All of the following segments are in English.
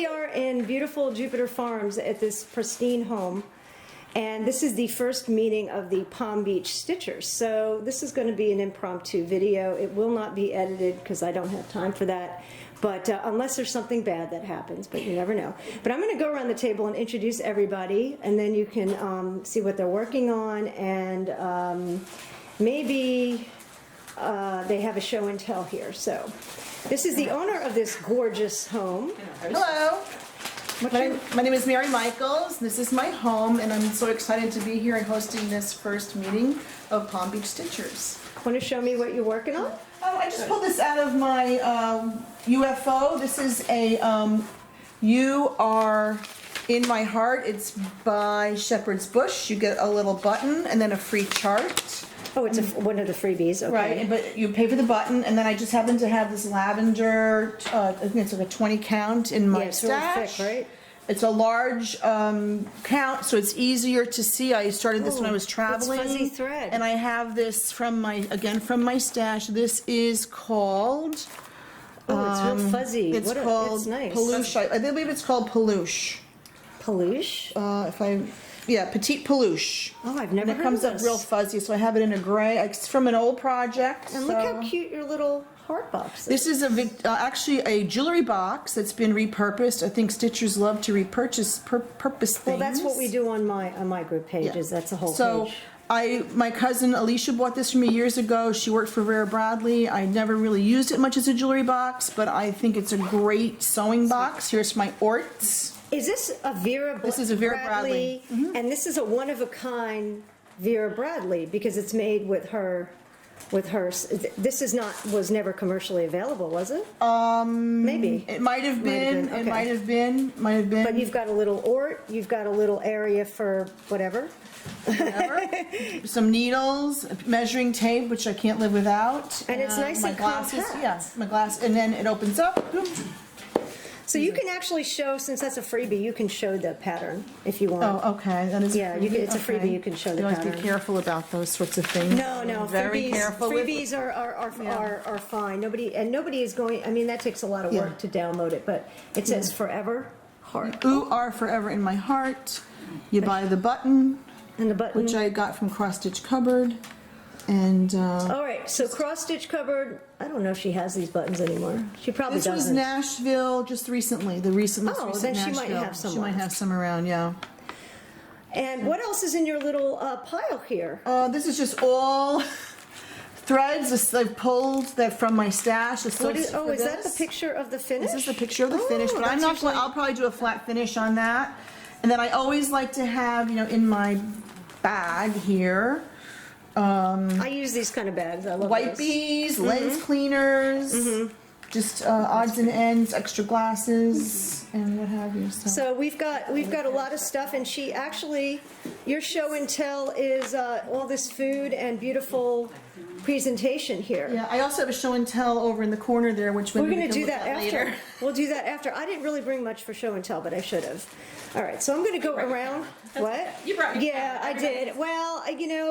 are in beautiful Jupiter Farms at this pristine home. And this is the first meeting of the Palm Beach Stitchers. So this is going to be an impromptu video. It will not be edited because I don't have time for that. But unless there's something bad that happens, but you never know. But I'm going to go around the table and introduce everybody, and then you can see what they're working on, and maybe they have a show and tell here. So this is the owner of this gorgeous home. Hello. My name is Mary Michaels. This is my home, and I'm so excited to be here and hosting this first meeting of Palm Beach Stitchers. Want to show me what you're working on? I just pulled this out of my UFO. This is a You Are in My Heart. It's by Shepherd's Bush. You get a little button and then a free chart. Oh, it's one of the freebies, okay. Right, but you pay for the button, and then I just happen to have this lavender, I think it's like a 20 count in my stash. It's really thick, right? It's a large count, so it's easier to see. I started this when I was traveling. It's fuzzy thread. And I have this from my stash. This is called... Oh, it's real fuzzy. It's called it's nice. Peluche. I believe it's called Peluche. Peluche? Petite Peluche. Oh, I've never heard of this. And it comes up real fuzzy, so I have it in a gray. It's from an old project. And look how cute your little heart box is. This is actually a jewelry box that's been repurposed. I think Stitchers love to repurpose things. Well, that's what we do on my group pages. Yeah. That's a whole page. My cousin Alicia bought this from me years ago. She worked for Vera Bradley. I never really used it much as a jewelry box, but I think it's a great sewing box. Here's my orts. Is this a Vera Bradley? This is a Vera Bradley. Mm-hmm. And this is a one-of-a-kind Vera Bradley because it's made with her. This was never commercially available, was it? Maybe. It might have been. Okay. It might have been. But you've got a little ort. You've got a little area for whatever. Some needles, measuring tape, which I can't live without. And it's nice and compact. Yeah, my glass, and then it opens up. Boom. So you can actually show, since that's a freebie, you can show the pattern if you want. Oh, okay. That is it's a freebie. You can show the pattern. You always be careful about those sorts of things. No. Very careful. Freebies are fine. Nobody is going. I mean, that takes a lot of work to download it, but it says forever heart. You are forever in my heart. You buy the button. And the button, which I got from Cross Stitch Cupboard. And all right, so Cross Stitch Cupboard. I don't know if she has these buttons anymore. She probably doesn't. This was Nashville just recently. The recent. Oh, then she might have some. She might have some around, yeah. And what else is in your little pile here? This is just all threads I've pulled that from my stash. Is that the picture of the finish? This is the picture of the finish, but I'm not. I'll probably do a flat finish on that. And then I always like to have, in my bag here. I use these kind of bags. I love Wipies, lens cleaners, just odds and ends, extra glasses, and what have you. So we've got a lot of stuff, and your show and tell is all this food and beautiful presentation here. Yeah, I also have a show and tell over in the corner there, which we're going to do that after. We'll do that after. I didn't really bring much for show and tell, but I should have. All right, so I'm going to go around. What? You brought me. Yeah, I did. Well,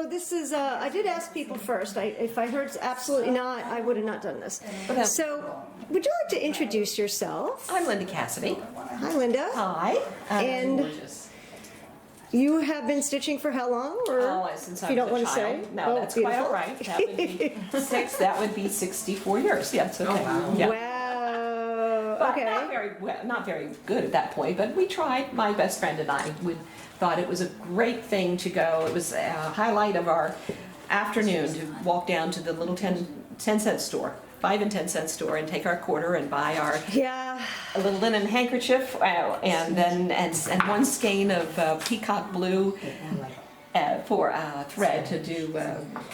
this is. I did ask people first. If I heard absolutely not, I would have not done this. So, would you like to introduce yourself? I'm Linda Cassidy. Hi, Linda. Hi. And you have been stitching for how long? Or since if you don't want to say. No, that's beautiful. Quite all right. That would be That would be 64 years. Yeah. Okay. Wow. Yeah. Wow. Okay. Not very good at that point, but we tried. My best friend and I thought it was a great thing to go. It was a highlight of our afternoon to walk down to the little 10-cent store. 5 and 10 cent store and take our quarter and buy our a little linen handkerchief and one skein of peacock blue for thread to do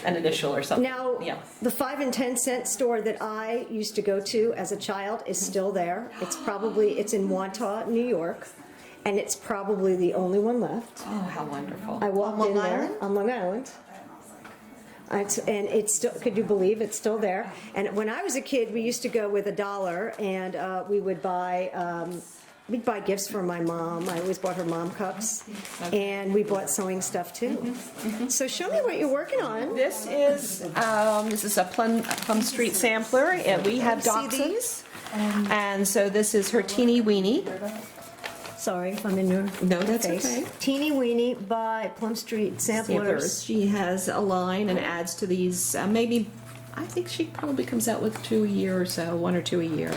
an initial or something. Now, the 5 and 10 cent store that I used to go to as a child is still there. It's in Wantagh, New York, and it's probably the only one left. Oh, how wonderful! I walked in there on Long Island. And it's still, could you believe it's still there? And when I was a kid, we used to go with $1 and we would buy, we'd buy gifts for my mom. I always bought her mom cups. And we bought sewing stuff too. So show me what you're working on. This is a Plum Street sampler, and we have dachshunds. And so this is her teeny weenie. Sorry if I'm in your No, that's face. okay. Teeny Weeny by Plum Street Samplers. She has a line and adds to these, maybe, I think she probably comes out with 2 a year or so, 1 or 2 a year.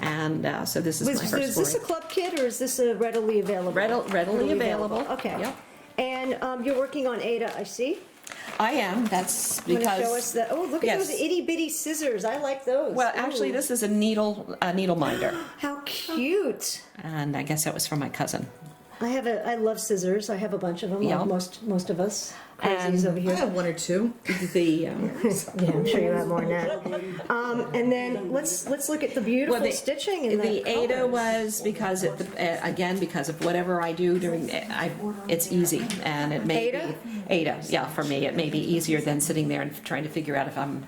And so this is my first Is this a foray. club kit or is this a readily available? Readily available. Okay. Yep. And you're working on Ada, I see. I am, that's You wanna show because, us the, oh, look at yes. those itty bitty scissors. I like those. well, actually, Ooh. this is a needle minder. How cute. And I guess that was from my cousin. I love scissors. I have a bunch of them, Yeah. like most of us. And Crazies over I here. have 1 or 2. The, Yeah, I'm sure you have more than that. And then let's look at the beautiful Well, stitching in the the Ada colors. was because again, because of whatever I do during, it's easy, and it may Ada? be, Ada, yeah, for me, it may be easier than sitting there and trying to figure out if I'm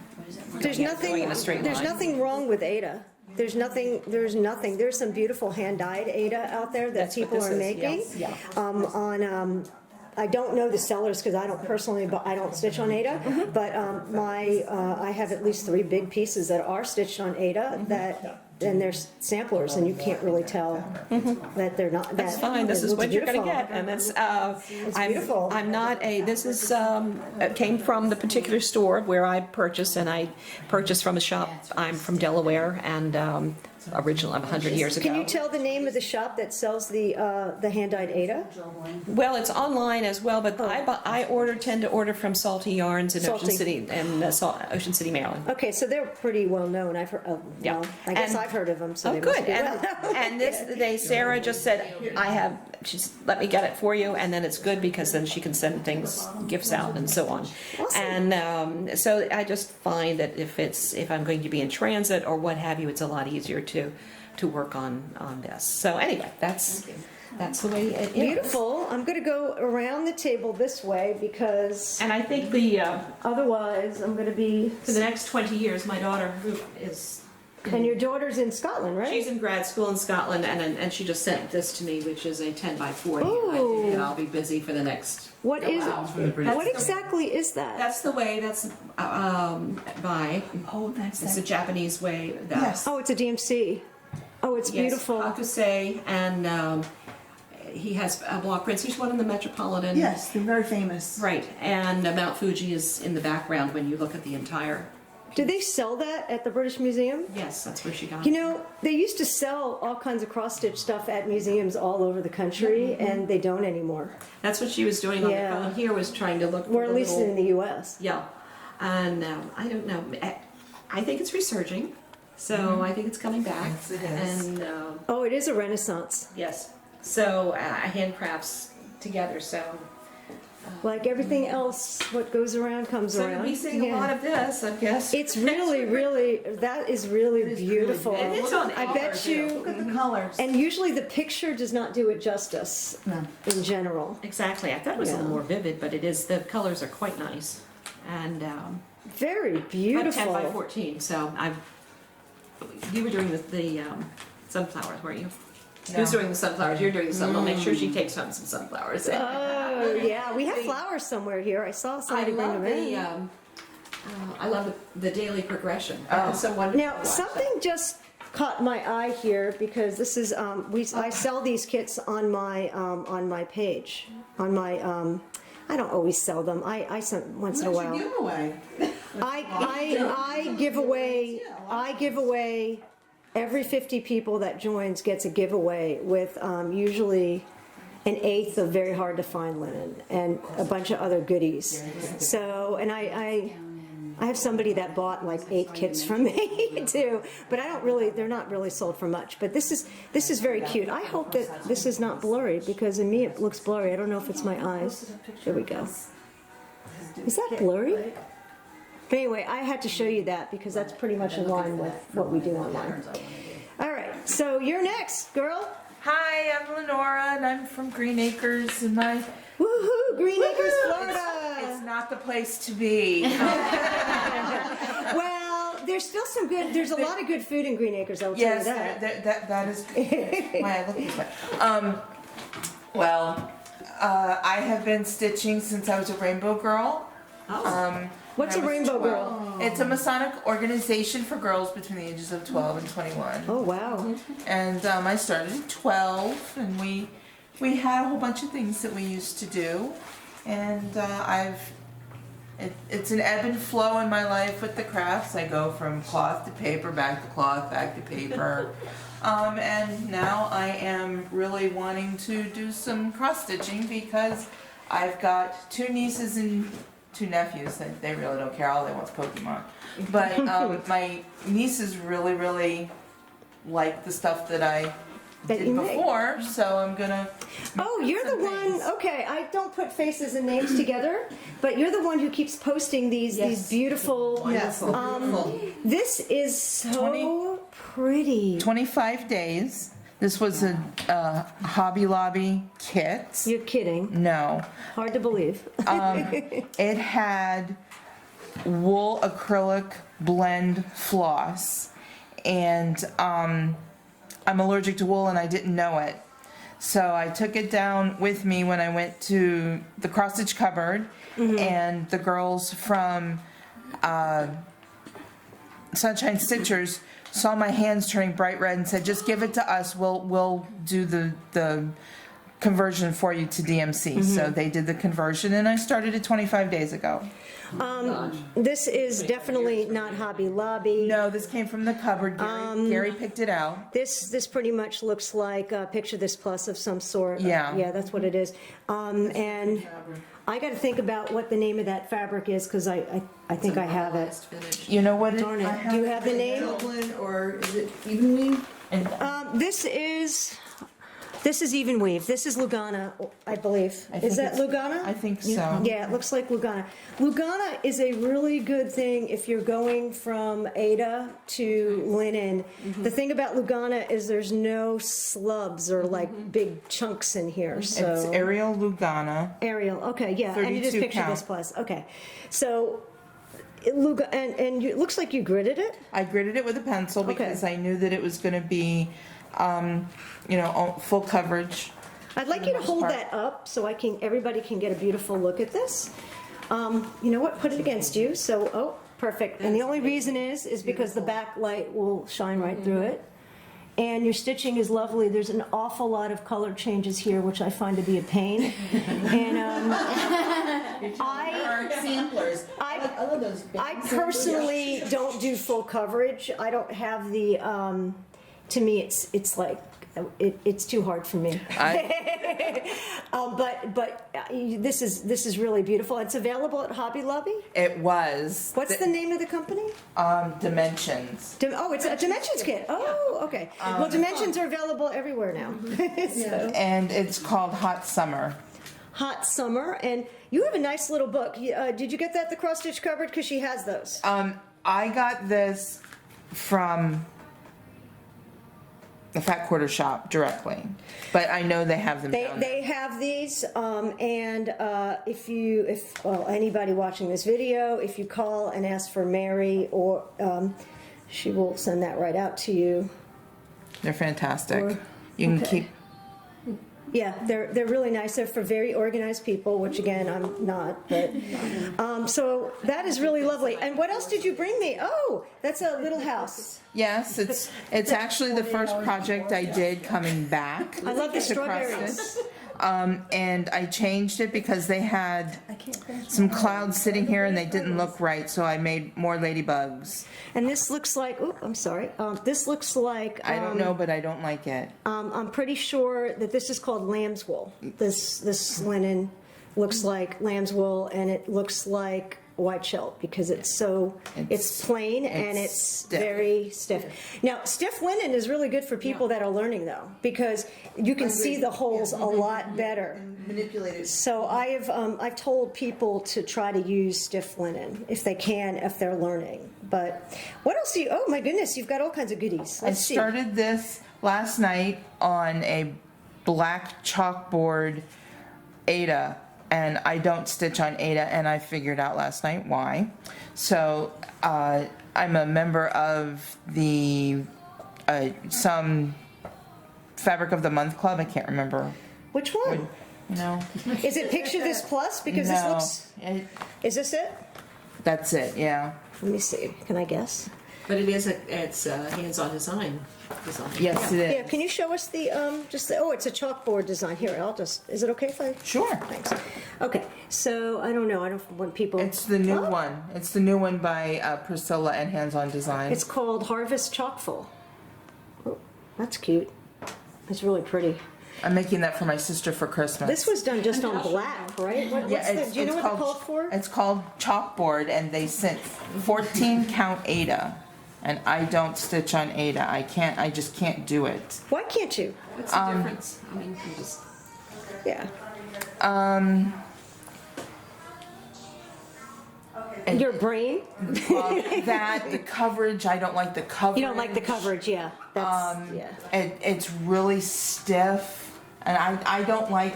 There's going in a straight There's line. nothing wrong with Ada. There's nothing. There's some beautiful hand-dyed Ada out there that That's what people this are is, making. yes, yeah. I don't know the sellers because I don't personally, but I don't stitch on Ada. Mm-hmm. But I have at least 3 big pieces that are stitched on Ada Mm-hmm. and they're samplers, and you can't really tell that they're not. That's fine. This is what you're going to get, and it's. beautiful. I'm not a. This is it came from the particular store where I purchased, and I purchased from a shop. I'm from Delaware, and original 100 years ago. Can you tell the name of the shop that sells the hand-dyed Ada? Well, it's online as well, but I tend to order from Salty Yarns in Ocean Salty. City, Ocean City, Maryland. Okay, so they're pretty well known. I've heard. Yeah. Well, I guess And- I've heard of them. So Oh, they must good. be well known. And Sarah just said, she's let me get it for you, and then it's good because then she can send gifts out and so on. Awesome. And so I just find that if I'm going to be in transit or what have you, it's a lot easier to work on this. So anyway, that's the way it is. Beautiful. I'm going to go around the table this way because And I think otherwise I'm going to be. for the next 20 years, my daughter, who is And your daughter's in Scotland, right? she's in grad school in Scotland, and she just sent this to me, which is a 10 by 40. I Ooh. think that I'll be busy for the next. What is Wow. What exactly is that? That's the way. That's by. Oh, that's It's a Japanese way. That, Yes. Oh, it's a DMC. Oh, it's Yes, beautiful. Hakusei, and he has block prints. He's one in the Metropolitan. Yes, they're very famous. Right, and Mount Fuji is in the background when you look at the entire. Do they sell that at the British Museum? Yes, that's where she got You it. know, they used to sell all kinds of cross-stitch stuff at museums all over the country, and they don't anymore. That's what she was doing on Yeah. the phone here, was trying to look for Or at the least little- in the U.S. Yeah, and I don't know. I think it's resurging, so I think it's coming back. Yes, it is. And Oh, it is a renaissance. yes, so handcrafts together. So Like everything else, what goes around comes so around. we seeing Yeah. a lot of this, I guess. It's really, that is really It is beautiful. really And it's on I bet colors, you, Look at the colors. and usually the picture does not do it justice No. in general. Exactly. I thought it was a Yeah. little more vivid, but it is. The colors are quite nice, and Very about 10 by beautiful. 14. So you were doing the sunflowers, weren't you? No. Who's doing the sunflowers? You're doing the sun. I'll make sure she takes home some sunflowers. Oh, yeah, we have flowers somewhere here. I saw I somebody bring love them in. I love the daily progression. It's so wonderful. Now, to watch something just caught my eye here because this is I sell these kits on my page on my I don't always sell them. I send once in a What's while. your giveaway? I give away every 50 people that joins gets a giveaway with usually an eighth of very hard to find linen and a bunch of other goodies. So, and I have somebody that bought like 8 kits from me too, but they're not really sold for much. But this is very cute. I hope that this is not blurry because in me it looks blurry. I don't know if it's my eyes. There we go. Is that blurry? But anyway, I had to show you that because that's pretty much in line with what we do online. All right, so you're next, girl. Hi, I'm Lenora, and I'm from Green Acres, and Woohoo, Green Acres, it's Florida. not the place to be. Well, there's still some good. There's a lot of good food in Green Acres. I will tell you Yes, that. that is why I look this way. Well, I have been stitching since I was a rainbow girl. Oh. What's a I was Rainbow 12. Girl? It's a Masonic organization for girls between the ages of 12 and 21. Oh, wow. And I started at 12, and we had a whole bunch of things that we used to do, and it's an ebb and flow in my life with the crafts. I go from cloth to paper, back to cloth, back to paper, and now I am really wanting to do some cross stitching because I've got 2 nieces and 2 nephews. They really don't care. All they want is Pokemon. But my nieces really like the stuff that I That did you make. before, so I'm gonna. Oh, you're the some one. things. Okay, I don't put faces and names together, but you're the one who keeps posting these beautiful. Yes, beautiful. This is so pretty. 25 days. This was a Hobby Lobby kit. You're kidding. No. Hard to believe. It had wool acrylic blend floss, and I'm allergic to wool and I didn't know it. So I took it down with me when I went to the cross stitch cupboard, and the girls from Sunshine Stitchers saw my hands turning bright red and said, "Just give it to us. We'll do the conversion for you to DMC." So they did the conversion, and I started it 25 days ago. This is definitely not Hobby Lobby. No, this came from the cupboard. Gary picked it out. This pretty much looks like a Picture This Plus of some sort. Yeah. Yeah, that's what it is. And I got to think about what the name of that fabric is because I think I have it. You know what? Darn it. Do you have the name? Dublin, or is it Evenly? This is even weave. This is Lugana, I believe. I Is think that Lugana? I think so. Yeah, it looks like Lugana. Lugana is a really good thing if you're going from Ada to linen. The thing about Lugana is there's no slubs or like big chunks in here. So It's Ariel Lugana. Ariel, okay, yeah, and you just 32 picture count. this plus, okay. So, it looks like you gridded it? I gridded it with a pencil because I knew that it was going to be, full coverage. I'd like you to most hold part. that up so everybody can get a beautiful look at this. You know what, put it against you, so, oh, perfect. And the only reason is because the backlight will shine right through it. And your stitching is lovely. There's an awful lot of color changes here, which I find to be a pain. And Samplers. I love those. I personally don't do full coverage. I don't have the, to me, it's like, it's too hard for me. But this is really beautiful. It's available at Hobby Lobby. It was. What's the name of the company? Dimensions. Oh, it's a Dimensions kit. Oh, okay. Well, Dimensions are available everywhere now. So, And it's called Hot Summer. Hot Summer, and you have a nice little book. Did you get that at the cross stitch cupboard? Because she has those. I got this from the Fat Quarter Shop directly, but I know they have them down there. They have these, and if anybody watching this video, if you call and ask for Mary, or she will send that right out to you. They're fantastic. Or- You can okay. keep. Yeah, they're really nice. They're for very organized people, which again I'm not. But so that is really lovely. And what else did you bring me? Oh, that's a little house. Yes, it's actually the first project I did coming back. I love the to cross strawberries. stitch. And I changed it because they had some clouds sitting here and they didn't look right, so I made more ladybugs. And this looks like. Oh, I'm sorry. This looks like. I don't know, but I don't like it. I'm pretty sure that this is called lamb's wool. This linen looks like lamb's wool, and it looks like white shell because it's plain and it's stiff. very stiff. Now, stiff linen is really good for people that are learning though, because you can see the holes a lot better. Manipulated. So I've told people to try to use stiff linen if they can, if they're learning. But what else do you? Oh my goodness, you've got all kinds of goodies. I Let's see. started this last night on a black chalkboard Ada, and I don't stitch on Ada, and I figured out last night why. So I'm a member of the some Fabric of the Month Club. I can't remember. Which one? You know, Is it Picture This Plus? Because this no, looks. Is this it? That's it, yeah. Let me see. Can I guess? But it's hands-on design. Yes, it Yeah, is. can you show us the, oh, it's a chalkboard design. Here, is it okay if I? Sure. Thanks. Okay, so I don't know, I don't want people. It's the new Oh, one. It's the new one by Priscilla and Hands On Design. It's called Harvest Chalkful. Oh, that's cute. It's really pretty. I'm making that for my sister for Christmas. This was done just on black, right? Do you know what they're called for? It's called chalkboard, and they sent 14 count Ada, and I don't stitch on Ada. I just can't do it. Why can't you? What's the difference? I mean, you just... Yeah. And Your brain? the coverage, I don't like the coverage. You don't like the coverage, yeah. That's, yeah. It's really stiff, and I don't like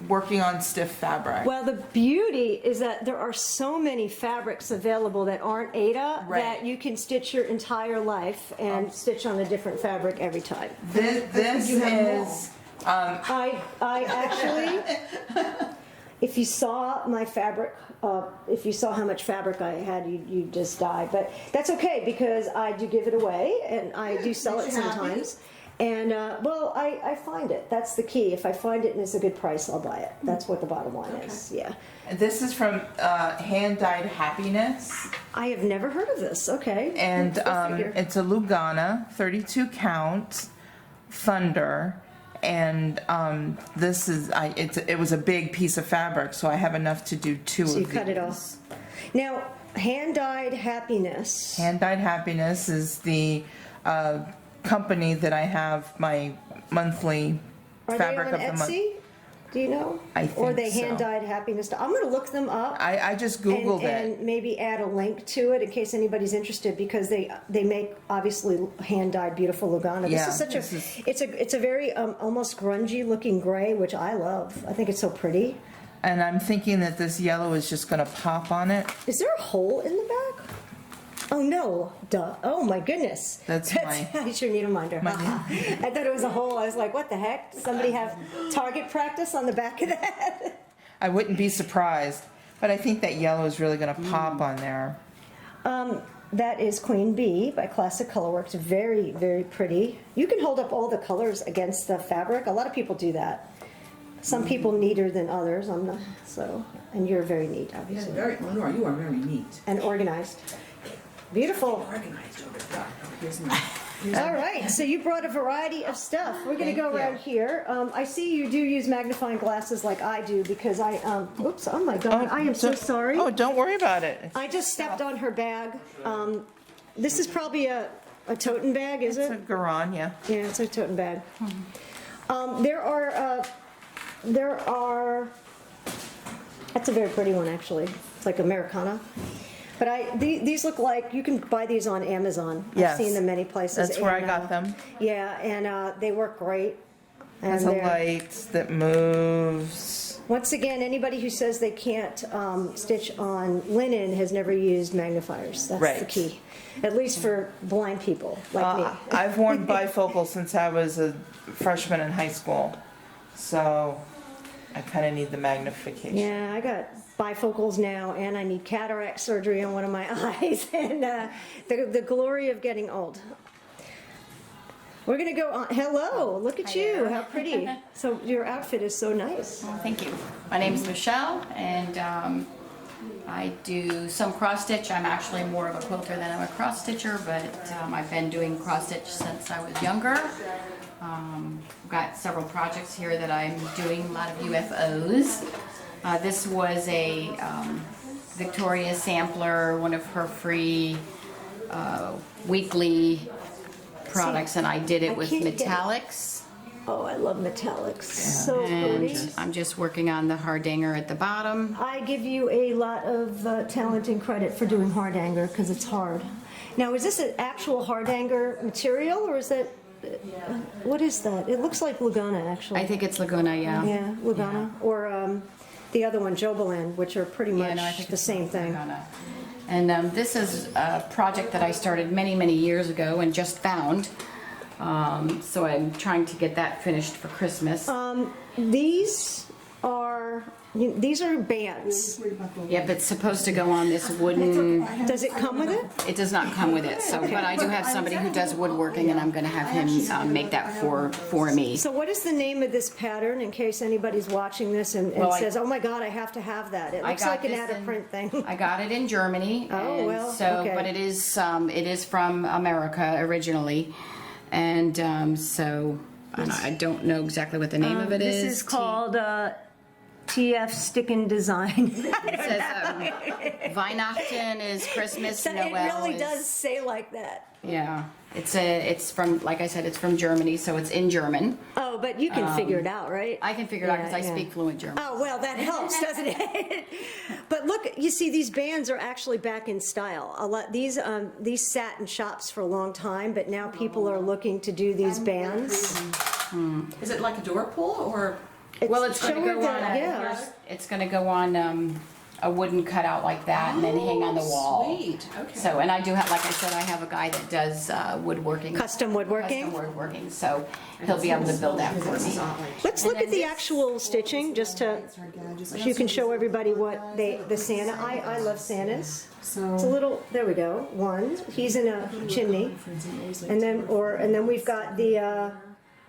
working on stiff fabric. Well, the beauty is that there are so many fabrics available that aren't Ada Right. that you can stitch your entire life and stitch on a different fabric every time. This is I actually, if you saw my fabric, if you saw how much fabric I had, you'd just die. But that's okay because I do give it away and I do sell it sometimes. And well, I find it. That's the key. If I find it and it's a good price, I'll buy it. That's what the bottom line is. Yeah. this is from Hand Dyed Happiness, I have never heard of this. Okay. and Go figure. it's a Lugana 32 count Thunder. And this is it was a big piece of fabric, so I have enough to do two So of you these. cut it off. Now, Hand Dyed Happiness. Hand Dyed Happiness is the company that I have my monthly Are fabric they on of the month. Etsy? Do you know? I Or think they so. Hand Dyed Happiness. I'm going to look them up. I just Googled it. And maybe add a link to it in case anybody's interested because they make obviously hand dyed beautiful Lugana. Yeah, This is such this is- it's a very almost grungy looking gray, which I love. I think it's so pretty. And I'm thinking that this yellow is just going to pop on it. Is there a hole in the back? Oh no, duh. Oh my goodness. That's It's your needle minder. I thought it was a hole. I was like, what the heck? Does somebody have target practice on the back of that? I wouldn't be surprised, but I think that yellow is really going to pop on there. That is Queen Bee by Classic Colorworks. Very, very pretty. You can hold up all the colors against the fabric. A lot of people do that. Some people neater than others. I'm not so. And you're very neat, Yes, obviously, very, Lenore, you are very neat. and organized. Beautiful. Organized over there. Here's my, All right, so you brought a variety of stuff. We're going to go Thank you. around here. I see you do use magnifying glasses like I do because I, oops, oh my God, I am so sorry. Oh, don't worry about it. I just stepped on her bag. This is probably a toten bag, is It's a it? Garan, yeah. Yeah, it's a toten bag. There are, that's a very pretty one actually. It's like Americana. But these look like, you can buy these on Amazon. Yes. I've seen them many places. That's where I and, got them. Yeah, and they work great. And It's a they're- light that moves. Once again, anybody who says they can't stitch on linen has never used magnifiers. That's the Right. key. At least for blind people like me. I've worn bifocals since I was a freshman in high school, so I kind of need the magnification. Yeah, I got bifocals now, and I need cataract surgery on one of my eyes, and the glory of getting old. We're gonna go on. Hello, look at you, how pretty. So your outfit is so nice. Well, thank you. My name is Michelle, and I do some cross stitch. I'm actually more of a quilter than I'm a cross stitcher, but I've been doing cross stitch since I was younger. I've got several projects here that I'm doing, a lot of UFOs. This was a Victoria sampler, one of her free weekly products, and I did I it with can't get it. metallics. Oh, I love metallics. So And pretty. I'm just working on the hardanger at the bottom. I give you a lot of talent and credit for doing hardanger because it's hard. Now, is this an actual hardanger material or is that, what is that? It looks like Lugana actually. I think it's Laguna, yeah. Yeah, Lugana. Or the other one, Jobelan, which are pretty Yeah, much no, I think the it's same thing. Laguna. And this is a project that I started many, many years ago and just found. So I'm trying to get that finished for Christmas. These are, these are bands. Yep, it's supposed to go on this wooden, Does it come with it? it does not come with it, so, but I do have somebody who does woodworking, and I'm gonna have him make that for me. So what is the name of this pattern, in case anybody's watching this and Well, says, oh my God, I have to have that? It I looks got like an this out-of-print thing. I got it in Germany. Oh, and well, so, okay. but it is from America originally, and so I don't know exactly what the name of it is. This is called TF Stickin' Design. It says Weihnachten is Christmas, So Noel it really is, does say like that. Yeah, it's from, like I said, it's from Germany, so it's in German. Oh, but you can figure it out, right? I can figure it out because I Yeah, yeah. speak fluent German. Oh, well, that helps, doesn't it? But look, you see, these bands are actually back in style. A lot these sat in shops for a long time, but now people are looking to do these bands. Is it like a door pull or? Well, it's going to show go that, on. yeah. It's going to go on a wooden cutout like that, and then hang on the wall. Sweet, okay. So, and I do have, like I said, I have a guy that does woodworking. Custom woodworking? Custom woodworking, so he'll be able to build that for me. Let's look at the actual stitching, just to, so you can show everybody what the Santa, I love Santas. It's a little, there we go, one, he's in a chimney. And then we've got the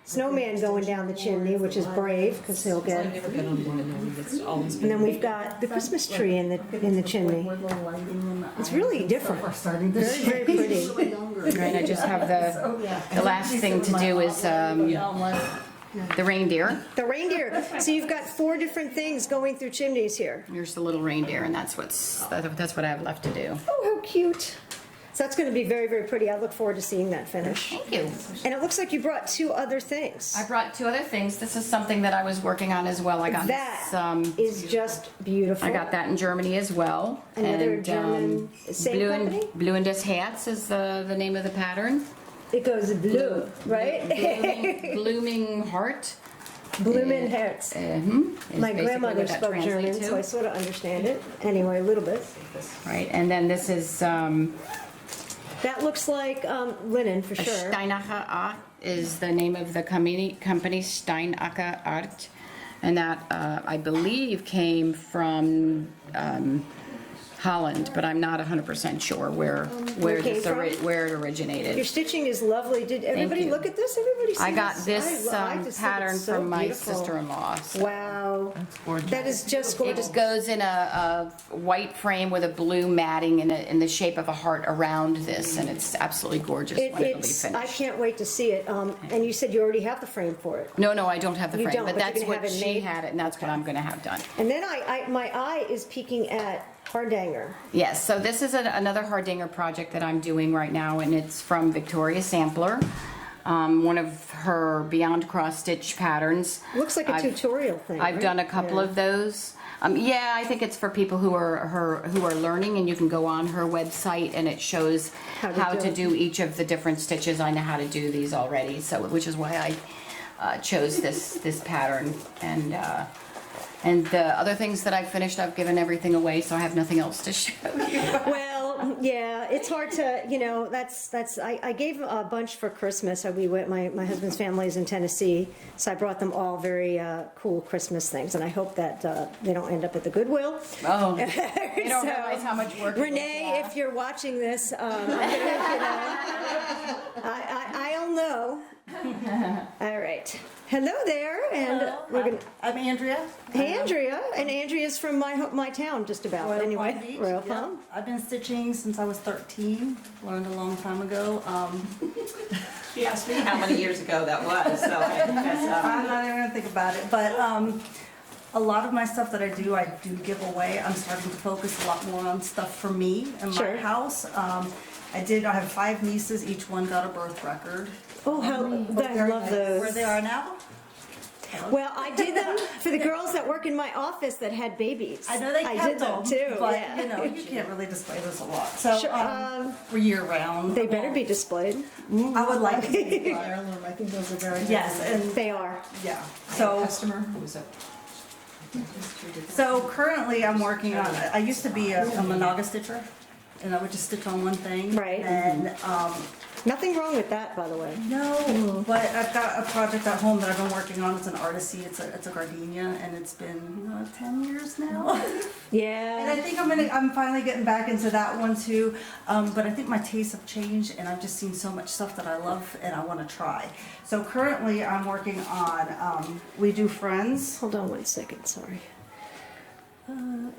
snowman going down the chimney, which is brave, because he'll get. And then we've got the Christmas tree in the chimney. It's really different. Very, very pretty. Right, I just have the last thing to do is the reindeer. The reindeer. So you've got 4 different things going through chimneys here. Here's the little reindeer, and that's what I have left to do. Oh, how cute. So that's going to be very, very pretty. I look forward to seeing that finish. Thank you. And it looks like you brought 2 other things. I brought 2 other things. This is something that I was working on as well. I got That this, is just beautiful. I got that in Germany as well. Another And, German, same company? Blue and des Herz is the name of the pattern. It goes blue, right? Blooming heart. Blumen Herz. Is My basically grandmother what that spoke German, translates so I to. sort of understand it. Anyway, a little bit. Right, and then this is That looks like linen for a sure. Steinacher Art is the name of the company Steinacher Art, and that I believe came from Holland, but I'm not 100% sure where came from? where it originated. Your stitching is lovely. Did everybody you. look at this? Everybody see I got this I just think pattern it's so from my beautiful. sister-in-law. So Wow. That is just gorgeous. it goes in a white frame with a blue matting in the shape of a heart around this, and it's absolutely gorgeous when it'll be finished. I can't wait to see it. And you said you already have the frame for it. No, I don't have the You frame, don't, but but you're that's gonna what have it she made? had it, and that's what I'm going to have done. And then my eye is peeking at Hardanger. Yes, so this is another Hardanger project that I'm doing right now, and it's from Victoria Sampler, one of her Beyond Cross Stitch patterns. Looks like a tutorial thing. I've right? done a couple Yeah. of those. Yeah, I think it's for people who are learning, and you can go on her website and it shows how to do each of the different stitches. I know how to do these already, so which is why I chose this pattern. And the other things that I've finished, I've given everything away, so I have nothing else to show you. Well, yeah, it's hard to, I gave a bunch for Christmas. We went, my husband's family is in Tennessee, so I brought them all very cool Christmas things, and I hope that they don't end up at the Goodwill. Oh, you don't realize how much work it is, Renee, yeah. if you're watching this, I'll know. All right. Hello there, and we're gonna. I'm Andrea. Hey, Andrea, and Andrea's from my town, just about. Royal anyway, Palm Beach. Royal Yeah. Palm. I've been stitching since I was 13. Learned a long time ago. She asked me how many years ago that was, so I confess up. I'm not even gonna think about it, but a lot of my stuff that I do give away. I'm starting to focus a lot more on stuff for me and Sure. my house. I have 5 nieces. Each one got a birth record. Oh, how I love those. Where they are now. Well, I did them for the girls that work in my office that had babies. I know they I kept did them them, too. but yeah. you can't really display those a lot. So Sure, for year round, They better be displayed. I would like to be. Heirloom, I think those are very nice. Yes, and They are. yeah. So, So customer, who was it? So currently I'm working on, I used to be a monoga stitcher, and I would just stitch on one thing. Right. And Nothing wrong with that, by the way. No, but I've got a project at home that I've been working on. It's an artisty. It's a gardenia, and it's been 10 years now. And I Yeah. think I'm finally getting back into that one too. But I think my tastes have changed, and I've just seen so much stuff that I love and I want to try. So currently, I'm working on We Do Friends. Hold on one second, sorry.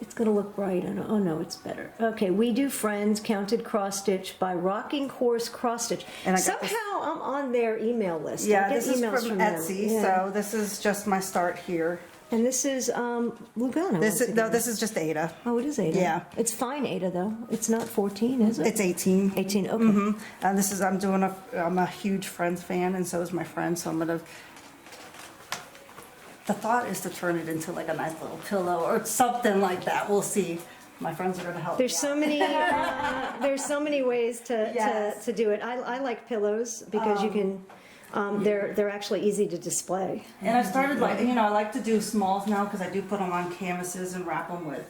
It's gonna look bright, oh no, it's better. Okay, We Do Friends, counted cross stitch by Rocking Horse Cross Stitch. And I got this- Somehow I'm on their email list. I Yeah, get this is emails from them. Etsy. Yeah. So this is just my start here. And this is Lugano. This once is, no, again. this is just Ada. Oh, it is Ada. Yeah. It's fine Ada though. It's not 14, is it? It's 18. 18. Okay. And this is, I'm a huge Friends fan, and so is my friend, so the thought is to turn it into like a nice little pillow or something like that. We'll see. My friends are gonna help There's me so out. many there's so many ways to Yes. do it. I like pillows because you can they're actually easy to display. And I started I like to do smalls now because I do put them on canvases and wrap them with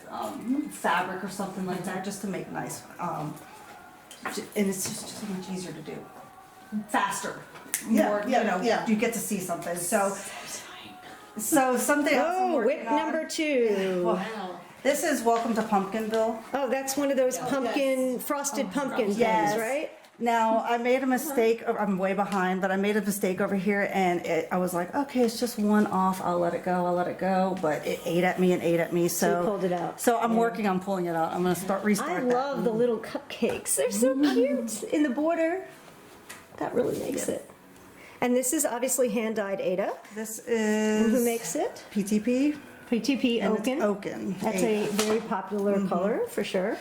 fabric or something like that, just to make nice. And it's just so much easier to do, faster. More, you get to see something. So something else I'm Oh, working whip on. number 2. Well, this is Welcome to Pumpkinville. Oh, that's one of those frosted pumpkin Yes. things, right? Now, I made a mistake, I'm way behind, but I made a mistake over here, and I was like, okay, it's just one off, I'll let it go, but it ate at me, so. you pulled it out. So I'm working on pulling it out, I'm gonna restart I that. love the little cupcakes. They're so cute in the border. That really makes it. And this is obviously hand-dyed Ada. This And who is makes it? PTP, PTP and it's Oaken. Oaken. That's a very popular color for sure.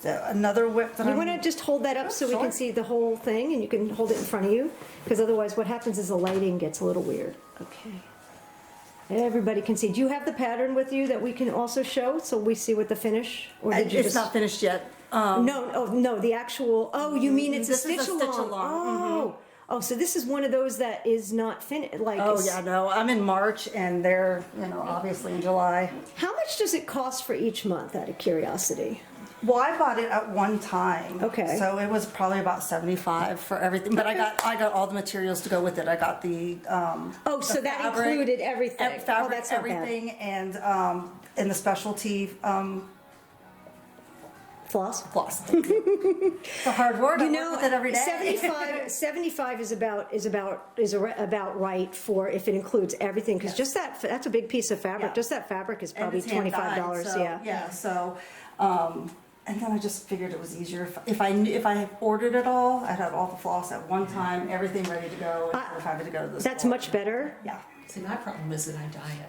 So another whip that You I'm. want to just hold that up so we sure. can see the whole thing, and you can hold it in front of you, because otherwise what happens is the lighting gets a little weird. Okay. Everybody can see. Do you have the pattern with you that we can also show so we see what the finish? Or did you It's just... not finished yet. No, the actual, oh, you mean it's a This is a stitch stitch along? along, Oh, so this is one of those that is not finished, like. Oh, it's- yeah, no, I'm in March, and they're, obviously in July. How much does it cost for each month, out of curiosity? Well, I bought it at one time. Okay. So it was probably about 75 for everything, but I got all the materials to go with it. I got the Oh, so the that fabric, included everything. Oh, fabric, that's not bad. everything, and the specialty Floss? floss. It's a hard word. I work with it every day. 75 is about right for if it includes everything, because just that's a big piece of fabric. Yeah. Just that fabric is And probably it's hand-dyed, $25. so, Yeah. Yeah. So, and then I just figured it was easier if I ordered it all. I'd have all the floss at one time, everything ready to go, instead of having to go to the That's store. much better. Yeah. See, my problem is that I dye it.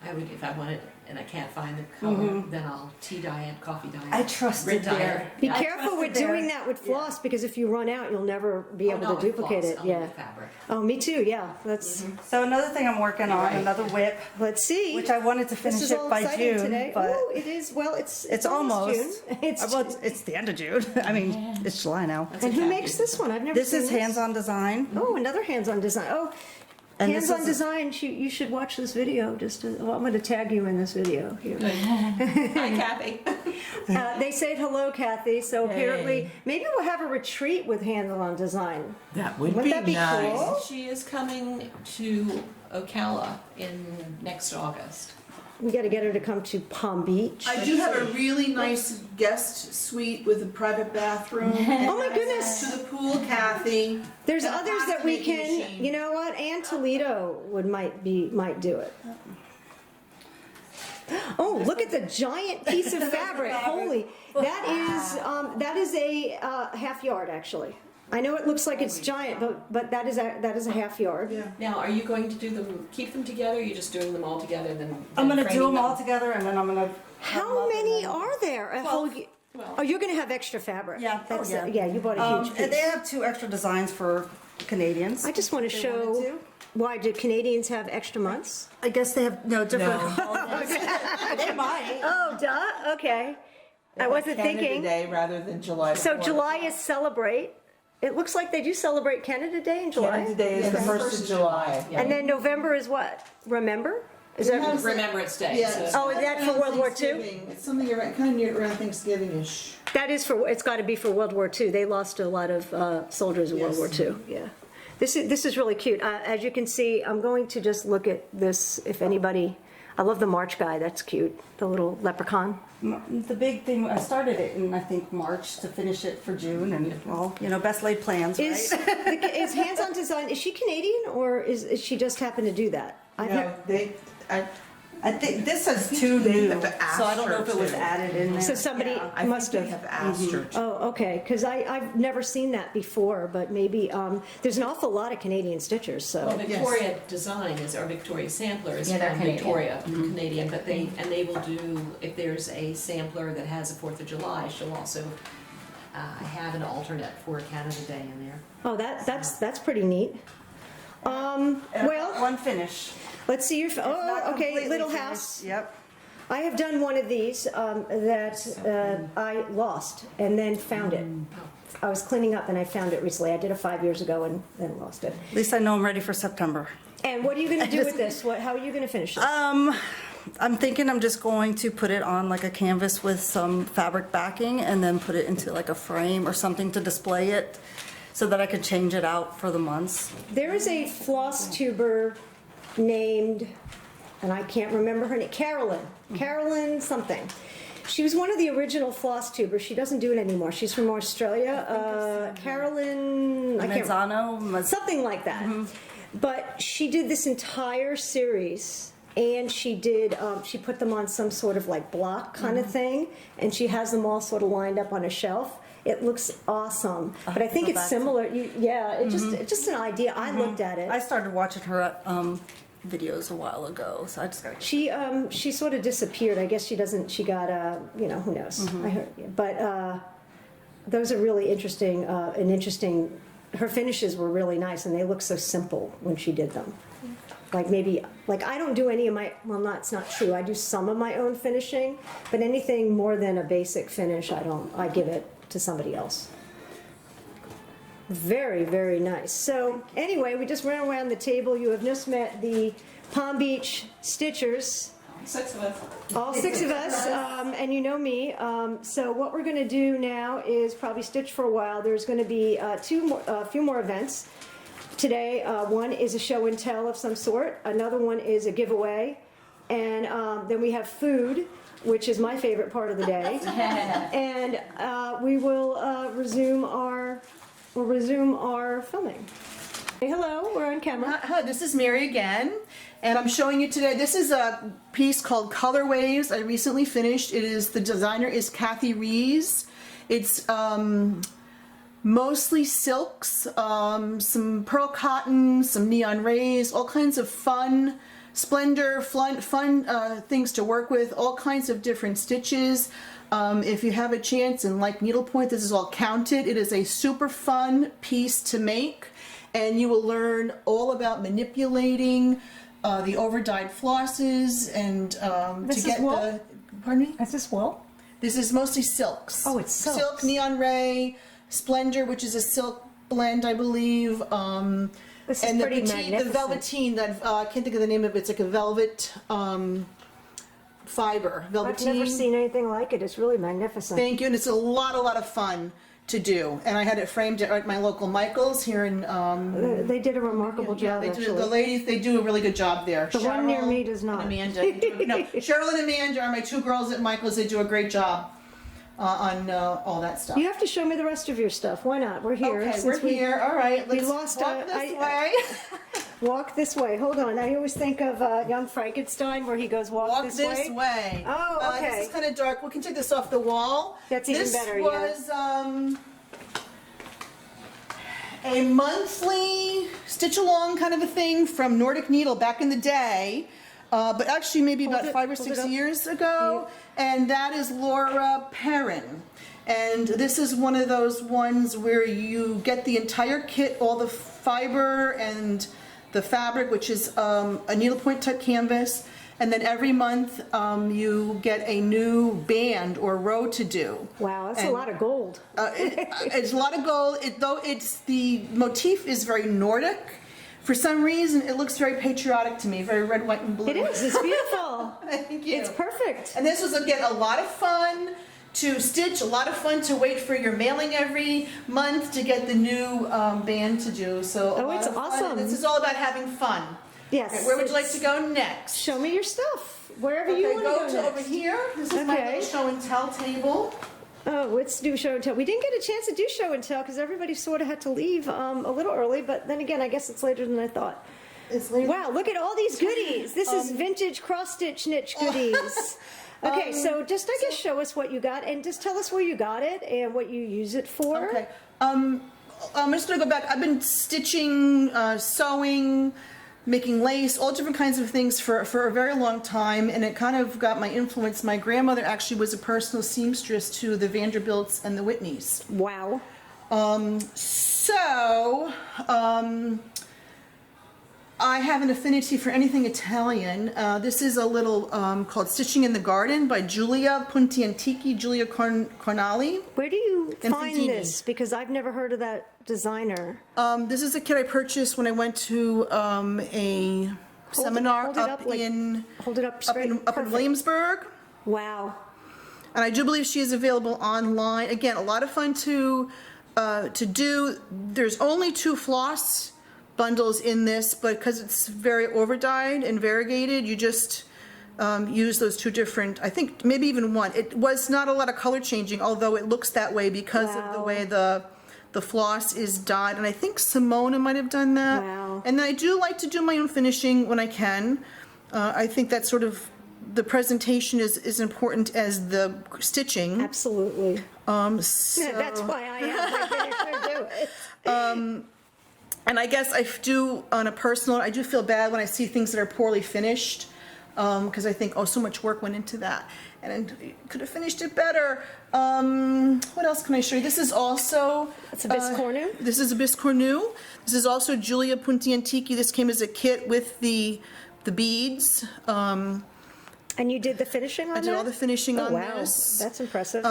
I would, if I want it and I can't find the color, then I'll tea dye it, coffee dye it. I trusted red dye there. it. Be Yeah. careful with trusted doing there. that with floss, because if you run out, you'll never be able to duplicate it. Only Yeah. with fabric. Oh, me too. Yeah. That's. So another thing I'm working on, Right. another whip, Let's see. which I wanted to This finish is it all by exciting June, today. but Oh, it is. Well, it's almost. June. It's well, it's the end of June. I mean, it's July now. and who makes this one? I've never. This seen is hands-on design. Oh, another hands-on design. Oh, And this hands-on is- design. You should watch this video. Well, I'm going to tag you in this video here. Hi, Kathy. They said hello, Kathy. So apparently, maybe we'll have a retreat with hands-on design. That would Wouldn't be that be nice. cool? She is coming to Ocala in next August. We got to get her to come to Palm Beach. I do have a really nice guest suite with a private bathroom. Oh my goodness! To the pool, Kathy. There's And a others that we pasta making can. machine. You know what? Ann Toledo might do it. Oh, look at the giant piece of fabric! Holy, that is a half yard actually. I know it looks like it's giant, but that is a half yard. Yeah. Now, are you going to do them, keep them together, or are you just doing them all together and then I'm gonna do framing them all together, and then I'm gonna. How many are there? A whole. Well- Oh, you're going to have extra fabric. Yeah. That's Oh, yeah. You bought a huge And they piece. have 2 extra designs for Canadians. I just want to They wanted show. to. Why do Canadians have extra months? I guess they have different. No. holidays. They might. Oh, duh. Okay. I wasn't Canada thinking. Day rather than July. So 4th. July is celebrate. It looks like they do celebrate Canada Day in July. Canada Day is Yeah, the the 1st first of of July. Yeah. And then November is what? Remember? Is that, has- Remembrance Day. Yeah. so- Oh, is that for World War II? Thanksgiving. It's something around, kind of near around Thanksgiving-ish. that is for, it's gotta be for World War II. They lost a lot of soldiers in World War II, yeah. This is really cute. As you can see, I'm going to just look at this, if anybody, I love the March guy, that's cute, the little leprechaun. The big thing, I started it in, I think, March to finish it for June, and, well, you know, best laid plans, right? Is Hands On Design, is she Canadian, or is she just happened to do that? I've No, I think this says two new, have asked so I don't know if it was her to. added in there. So somebody Yeah. I must think have. they have asked her to. Oh, okay, because I've never seen that before, but maybe, there's an awful lot of Canadian stitchers, Well, so. Victoria Design is, or Victoria Sampler is Yeah, they're from Canadian. Victoria, Canadian, but they will do, if there's a sampler that has a 4th of July, she'll also have an alternate for Canada Day in there. Oh, that's pretty neat. And Well, one finish. let's see your, It's not oh, okay, completely Little finished. House. Yep. I have done one of these that I lost and then found it. I was cleaning up and I found it recently. I did it 5 years ago and then lost it. At least I know I'm ready for September. And what are you going to do with this? How are you going to finish this? I'm thinking I'm just going to put it on like a canvas with some fabric backing and then put it into like a frame or something to display it so that I could change it out for the months. There is a floss tuber named, and I can't remember her name, Carolyn something. She was one of the original floss tubers. She doesn't do it anymore. She's from Australia. Carolyn, I can't Manzano, something like that. But she did this entire series, and she put them on some sort of like block kind of thing, and she has them all sort of lined up on a shelf. It looks awesome, but I think go it's back to- similar. It's just an idea. I looked at it. I started watching her videos a while ago, so I just got. She sort of disappeared. I guess she doesn't. She got who knows? I heard, but those are really interesting. Her finishes were really nice, and they look so simple when she did them. Like I don't do any of my. Well, it's not true. I do some of my own finishing, but anything more than a basic finish, I don't. I give it to somebody else. Very, very nice. So anyway, we just ran around the table. You have just met the Palm Beach Stitchers, 6 of us. all 6 of us, and you know me. So what we're going to do now is probably stitch for a while. There's going to be a few more events. Today, one is a show and tell of some sort. Another one is a giveaway. And then we have food, which is my favorite part of the day. And we will resume our filming. Hey, hello, we're on camera. Hi, this is Mary again, and I'm showing you today. This is a piece called Color Waves. I recently finished. The designer is Kathy Rees. It's mostly silks, some pearl cotton, some neon rays, all kinds of fun things to work with, all kinds of different stitches. If you have a chance and like needlepoint, this is all counted. It is a super fun piece to make, and you will learn all about manipulating the over-dyed flosses and This to is get wool? the. Pardon me? Is this wool? This is mostly silks. Oh, it's silks. Silk, neon ray, splendor, which is a silk blend, I believe. This is And pretty the magnificent. velveteen, that I can't think of the name of it. It's like a velvet fiber. I've Velveteen. never seen anything like it. It's really magnificent. Thank you, and it's a lot of fun to do. And I had it framed at my local Michael's here in. They did a remarkable Yeah, job, they do, actually. the ladies, they do a really good job there. The one near Cheryl me does not. And Amanda. No, Cheryl and Amanda are my 2 girls at Michael's. They do a great job on all that stuff. You have to show me the rest of your stuff. Why not? We're here. Okay, since we're here. All right, we let's lost, walk this way. Walk this way. Hold on. I always think of Young Frankenstein where he goes walk, Walk this this way. way. Oh, okay. This is kind of dark. We can take this off the wall. That's even better, yeah. This was a monthly stitch along kind of a thing from Nordic Needle back in the day. But actually maybe about 5 or 6 years ago. And that is Laura Perrin. And this is one of those ones where you get the entire kit, all the fiber and the fabric, which is a needlepoint type canvas. And then every month you get a new band or row to do. Wow, that's a lot of gold. It's a lot of gold. The motif is very Nordic, For some reason, it looks very patriotic to me, very red, white, and blue. It is, it's beautiful. Thank you. It's perfect. And this was, again, a lot of fun to stitch, a lot of fun to wait for your mailing every month to get the new band to do. So a Oh, lot it's of fun. awesome. This is all about having fun. Yes. Right, where would you like it's- to go next? Show me your stuff, wherever you Okay, want go to to go over next. here. This is my Okay. little show and tell table. Oh, let's do show and tell. We didn't get a chance to do show and tell because everybody sort of had to leave a little early, but then again, I guess it's later than I thought. It's later. Wow, look at all these goodies. This is vintage cross-stitch niche goodies. Okay, so just, I guess, show us what you got and just tell us where you got it and what you use it for. Okay. I'm just gonna go back. I've been stitching, sewing, making lace, all different kinds of things for a very long time, and it kind of got my influence. My grandmother actually was a personal seamstress to the Vanderbilts and the Whitneys. Wow. I have an affinity for anything Italian. This is a little called Stitching in the Garden by Giulia Cornali. Where do you And find Fantini. this? Because I've never heard of that designer. This is a kit I purchased when I went to a seminar hold it up up, like, in hold it up straight. up in Perfect. Williamsburg. Wow. And I do believe she is available online. Again, a lot of fun to do. There's only 2 floss bundles in this, but because it's very overdyed and variegated, you just use those 2 different, I think maybe even 1. It was not a lot of color changing, although it looks that way because of the Wow. way the floss is dyed. And I think Simona might have done that. Wow. And I do like to do my own finishing when I can. I think that sort of the presentation is important as the stitching. Absolutely. So- That's why I have my finisher do it. And I guess I do, on a personal, I do feel bad when I see things that are poorly finished, because I think, oh, so much work went into that, and I could have finished it better. What else can I show you? This is also... It's a biscornu? This is a biscornu. This is also Giulia Puntiantichi. This came as a kit with the beads. And you did the finishing on that? I did all the finishing on wow. this. That's impressive.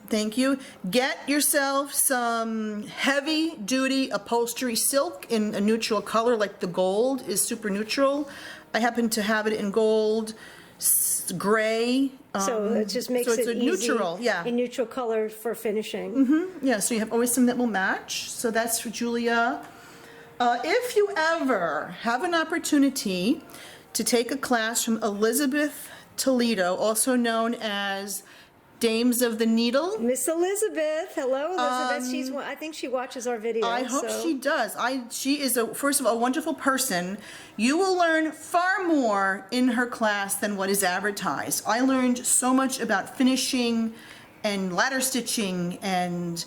Thank you. Get yourself some heavy duty upholstery silk in a neutral color, like the gold is super neutral. I happen to have it in gold, gray. so it just makes so it's it a easy neutral, yeah. a neutral color for finishing. Yeah, so you have always something that will match. So that's for Julia. If you ever have an opportunity to take a class from Elizabeth Toledo, also known as Dames of the Needle, Miss Elizabeth. Hello, Elizabeth. I think she watches our videos. I hope so. she does. She is, first of all, a wonderful person. You will learn far more in her class than what is advertised. I learned so much about finishing and ladder stitching and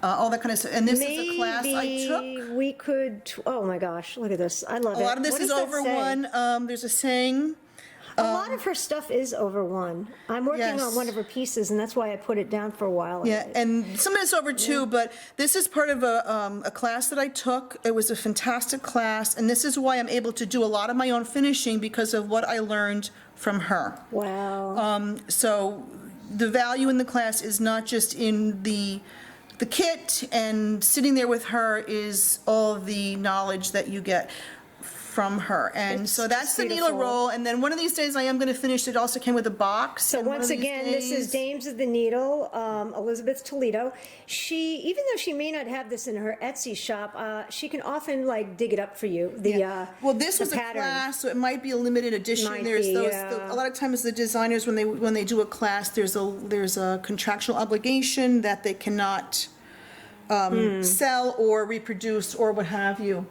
all that kind of stuff. And this is a class I took. Maybe we could. Oh my gosh! Look at this. I love it. A lot of this What is does that over say? 1. There's a saying. A lot of her stuff is over 1. I'm working Yes. on one of her pieces, and that's why I put it down for a while. Yeah, and some of it's over 2, but this is part of a class that I took. It was a fantastic class, and this is why I'm able to do a lot of my own finishing, because of what I learned from her. Wow. So the value in the class is not just in the kit, and sitting there with her is all the knowledge that you get from her. And It's so that's just the beautiful. needle roll, and then one of these days I am going to finish. It also came with a box. So and one once of these again, this is days- Dames of the Needle, Elizabeth Toledo. She, even though she may not have this in her Etsy shop, she can often like dig it up for you. Well, this the was a pattern. class, so it might be a limited edition. Might There's be, those. yeah. A lot of times, the designers, when they do a class, there's a contractual obligation that they cannot sell or reproduce or what have you.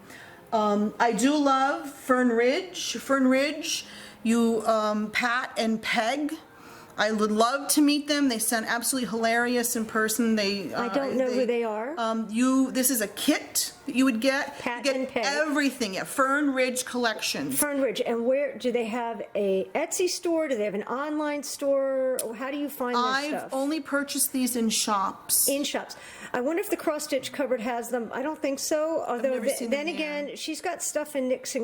I do love Fern Ridge. Fern Ridge, you pat and peg. I would love to meet them. They sound absolutely hilarious in person. I don't know who they are. This is a kit that you would get. Pat You get and peg. everything at Fern Ridge Collections. Fern Ridge, and where do they have a Etsy store? Do they have an online store? How do you find their I've stuff? only purchased these in shops. In shops. I wonder if the cross stitch cupboard has them. I don't think so. Although never seen then them there. again, she's got stuff in nooks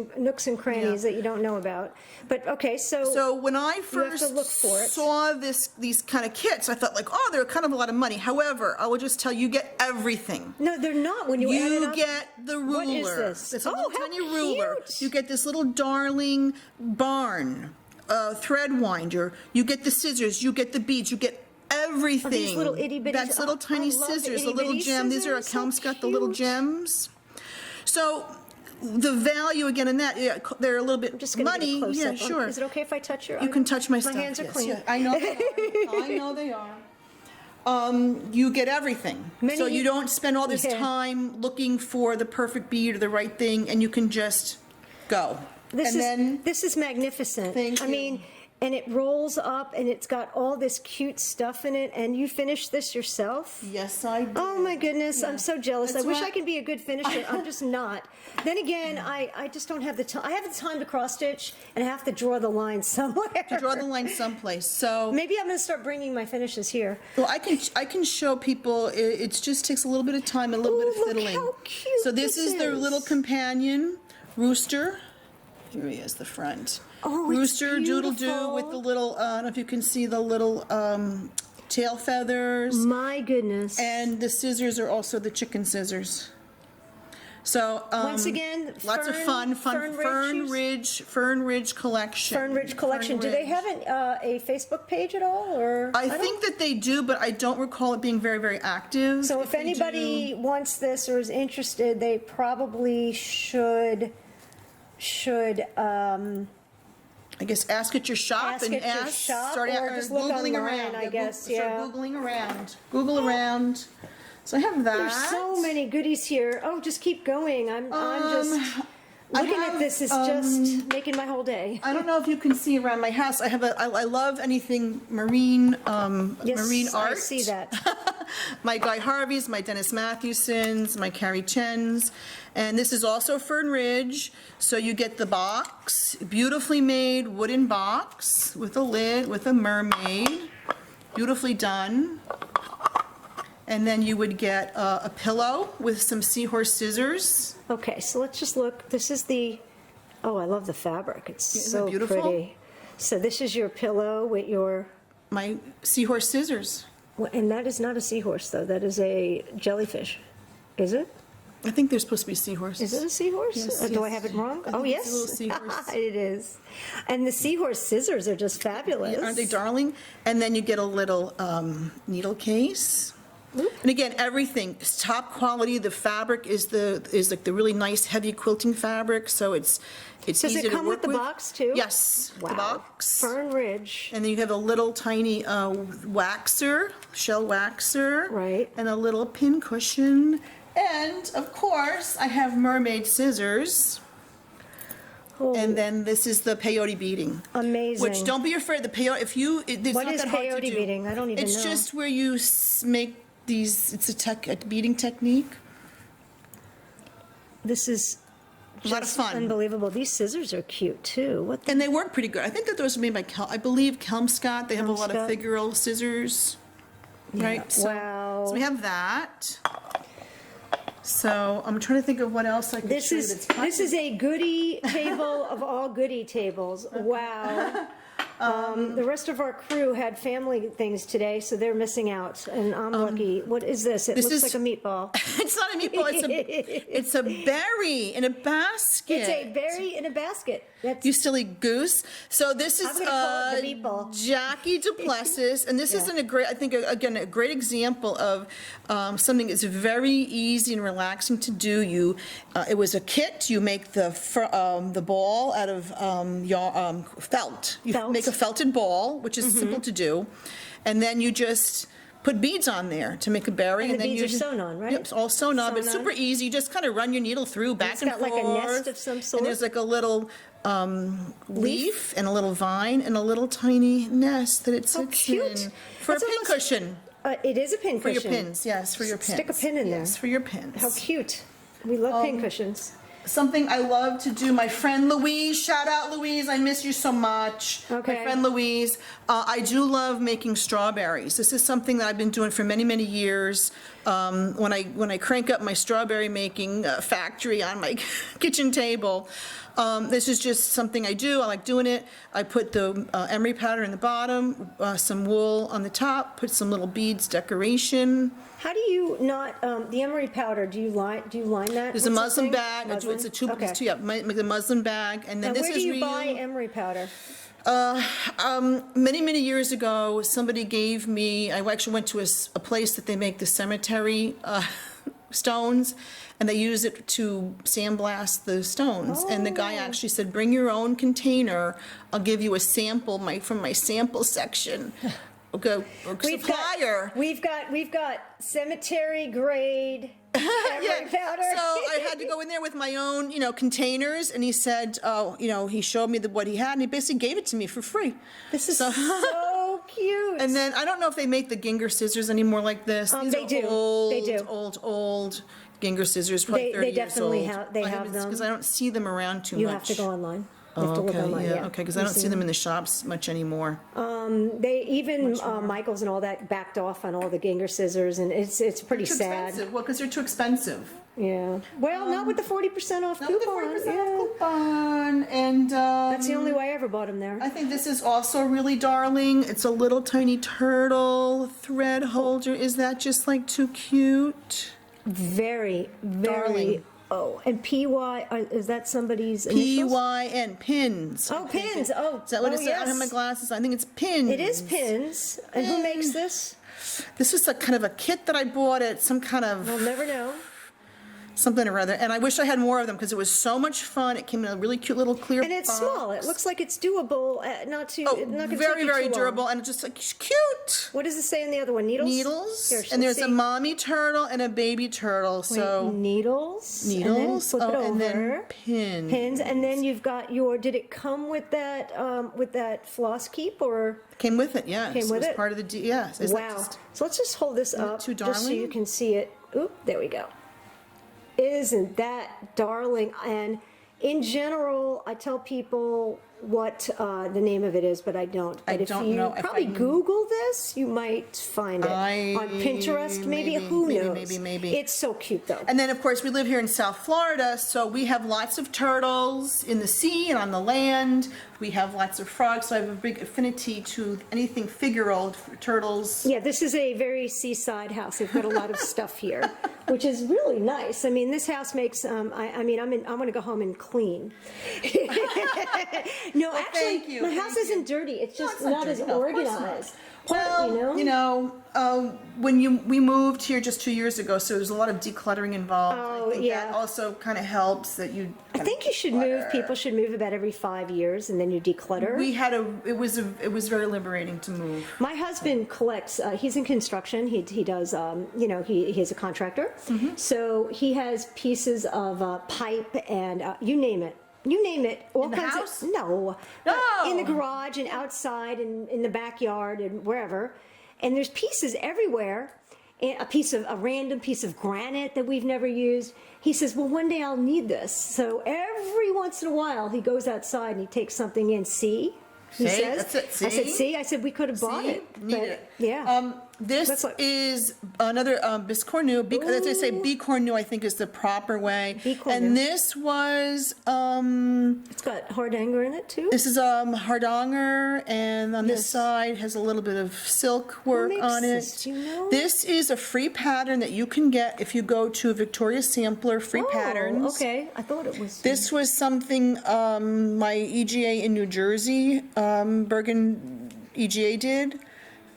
and crannies that you don't know about. But okay, So when I you have first to look for it. saw these kind of kits, I thought like, oh, they're kind of a lot of money. However, I will just tell you, you get everything. No, they're not. When you add it You up, get get the ruler. What is this? It's a little how tiny ruler. cute. You get this little darling barn, thread winder. You get the scissors. You get the beads. You get everything. these little itty bitty- That's little I tiny love the scissors, the itty little bitty gem. These are a scissors, so Kelmscott, the little cute. gems. So the value again in that, yeah, they're a little bit I'm just gonna money. get a close Yeah, up. sure. Is it okay if I touch your You can item? touch my stuff. My hands are yes, clean. yeah. I know they are. I know they are. You get everything. So Many- you don't spend all this Yeah. time looking for the perfect bead or the right thing, and you can just go. This is magnificent. Thank I you. mean, and it rolls up and it's got all this cute stuff in it, and you finished this yourself? Yes, I do. Oh my goodness, I'm so jealous. That's I wish why- I could be a good finisher. I'm just not. Then again, I just don't have the time. I have the time to cross stitch, and I have to draw the line somewhere. To draw the line someplace. So Maybe I'm going to start bringing my finishes here. well, I can show people. It just takes a little bit of time and a little bit of Ooh, look fiddling. how cute So this is their is. little companion rooster. Here he is, the front. Oh, it's Rooster doodle doo beautiful. with the little. I don't know if you can see the little tail feathers. My goodness. And the scissors are also the chicken scissors. So Once again, lots of Fern- fun. Fern Ridge Fern Ridge collection. Fern Ridge Collection. Do they have a Facebook page at all? Or I don't- think that they do, but I don't recall it being very, very active. So if they anybody do- wants this or is interested, they probably should I guess ask at your shop Ask and at your ask. shop Start or just look Googling online, around. I Yeah, guess, Start yeah. Googling around. Google around. So I have that. There's so many goodies here. Oh, just keep going. I'm just looking at have, this is just making my whole day. I don't know if you can see around my house. I love anything marine, Yes, marine art. I see that. My Guy Harveys, my Dennis Matthewsons, my Carrie Chens, and this is also Fern Ridge. So you get the box, beautifully made wooden box with a lid, with a mermaid, beautifully done. And then you would get a pillow with some seahorse scissors. Okay, so let's just look. This is the. Oh, I love the fabric. It's Isn't it so beautiful? pretty. So this is your pillow with your. My seahorse scissors. Well, and that is not a seahorse, though. That is a jellyfish. Is it? I think they're supposed to be seahorses. Is it a seahorse? Yes, Do I yes. have it wrong? I Oh, think yes. it's a little seahorse. It is. And the seahorse scissors are just fabulous. Aren't they darling? And then you get a little needle case. And again, everything is top quality. The fabric is like the really nice heavy quilting fabric, so it's Does easy it to come work with the box, too? Yes, Wow. the box. Fern Ridge. And then you have a little tiny waxer, shell waxer. Right. And a little pin cushion. And of course, I have mermaid scissors. Oh, And then this is the peyote beading. amazing. Which, don't be afraid, the peyote, it's What not is that hard to peyote do. beading? I don't even It's know. just where you make these, it's a beading technique. This is A lot of just fun. unbelievable. These scissors are cute, too. What the? And they work pretty good. I think that those are made by, I believe, Kelmscott. They have a lot of Kelmscott. figural scissors, right? So, Wow. So we have that. So I'm trying to think of what else I can This show you is that's kind this is a goodie table of all goodie tables. Wow. The rest of our crew had family things today, so they're missing out, and I'm lucky. What is this? It this looks is- like a meatball. It's not a meatball. It's a berry in a basket. It's a berry in a basket. That's You silly goose. So this is I'm gonna call it the meatball. Jackie Duplessis, and this isn't a great, I think, again, a great example of something that's very easy and relaxing to do. It was a kit. You make the ball out of felt. You Felt. make a felted ball, which is Mm-hmm. simple to do, and then you just put beads on there to make a berry. And the then beads you are sewn on, right? Yep, it's all sewn on, but it's Sewn on. super easy. You just kind of run your needle through back it's and got forth. like a nest of some sort? And there's like a little leaf and a little vine and a little tiny nest that it How sits cute. in for That's a pin almost- cushion. it is a pin For your cushion. pins, yes, for your pins. Stick a pin in there. Yes, for your pins. How cute. We love pin cushions. Something I love to do, my friend Louise, shout out Louise, I miss you so much. Okay. My friend Louise, I do love making strawberries. This is something that I've been doing for many, many years. when I crank up my strawberry making factory on my kitchen table. This is just something I do. I like doing it. I put the emery powder in the bottom, some wool on the top, put some little beads decoration. How do you not, the emery powder, do you line that? There's a What's muslin thing? bag. Muslin? It's a tube. Okay. It's two, yeah, the muslin bag, and then Now, this where is do you real. buy emery powder? Many years ago, somebody gave me. I actually went to a place that they make the cemetery stones, and they use it to sandblast the stones. And the guy actually said, "Bring your own container. I'll give you a sample from my sample section." Okay, supplier. We've got cemetery grade emery powder. So I had to go in there with my own, containers, and he said, he showed me what he had, and he basically gave it to me for free. This is so cute. And then I don't know if they make the Ginger scissors anymore like this. These they are do. Old, They do. Old Ginger scissors, probably 30 They years definitely old. have them. Because I don't see them around too You much. have to go online. You have to look Okay, online, yeah. okay, because I don't see them in the shops much anymore. They even Michaels and all that backed off on all the Ginger scissors, and it's pretty Too sad. expensive. Well, because they're too expensive. Yeah. Well, not with the 40% off Not with the coupon. 40% yeah. off coupon, and That's the only way I ever bought them there. I think this is also really darling. It's a little tiny turtle thread holder. Is that just like too cute? Very, very. Darling. Oh, and PY, is that somebody's initials? PYN, pins. Oh, pins. Oh, Is that what it says? I yes. have my glasses. I think it's pins. It is pins. And who makes this? This is a kind of a kit that I bought at some kind of We'll never know. something or other. And I wish I had more of them because it was so much fun. It came in a really cute little clear And it's box. small. It looks like it's doable. Not too. Oh, not gonna very, take you very too long. durable, and just like cute. What does it say in the other one? Needles. Needles, Here, and let's there's see. a mommy turtle and a baby turtle. Wait, So needles. needles, And then flip it and over. then pins. Pins, and then you've got your. Did it come with that floss keep or? Came with it, yes. Came with it was it? part of the yes. Is that Wow. just- So let's just hold this up too just so darling? you can see it. Oop, there we go. Isn't that darling? And in general, I tell people what the name of it is, but I don't. But I if don't you know if probably I can- Google this, you might find it on Pinterest. Maybe, who knows? Maybe. It's so cute though. And then, of course, we live here in South Florida, so we have lots of turtles in the sea and on the land. We have lots of frogs, so I have a big affinity to anything figural, turtles. Yeah, this is a very seaside house. They've got a lot of stuff here, which is really nice. I mean, this house makes. I'm going to go home and clean. No, Well, actually, thank you, my thank house you. isn't dirty. It's just it's not not as dirty. No, of course not. organized. Well, when we moved here just 2 years ago, so there's a lot of decluttering involved. Oh, I think yeah. that also kind of helps that you. I think you should move. People should move about every 5 years, and then you declutter. It was very liberating to move. My husband collects. He's in construction. He does. He's a contractor. Mm-hmm. So he has pieces of pipe and you name it. You name it. All In the kinds house? Of, no. No. In the garage and outside and in the backyard and wherever. And there's pieces everywhere. And a random piece of granite that we've never used. He says, well, one day I'll need this. So every once in a while he goes outside and he takes something in. See? He See? says. That's it. I said, See? see? I said, we could have bought See? it. Need but, it. Yeah. This That's what- is another biscornu. As I say, bicornu, I think is the proper way. Bicornu. And this was It's got hardanger in it too. this is hardanger, and on this Yes. side has a little bit of silk work makes on it. this? Do you know? This is a free pattern that you can get if you go to Victoria Sampler Free Patterns. Okay, I thought it was. This was something my EGA in New Jersey, Bergen EGA did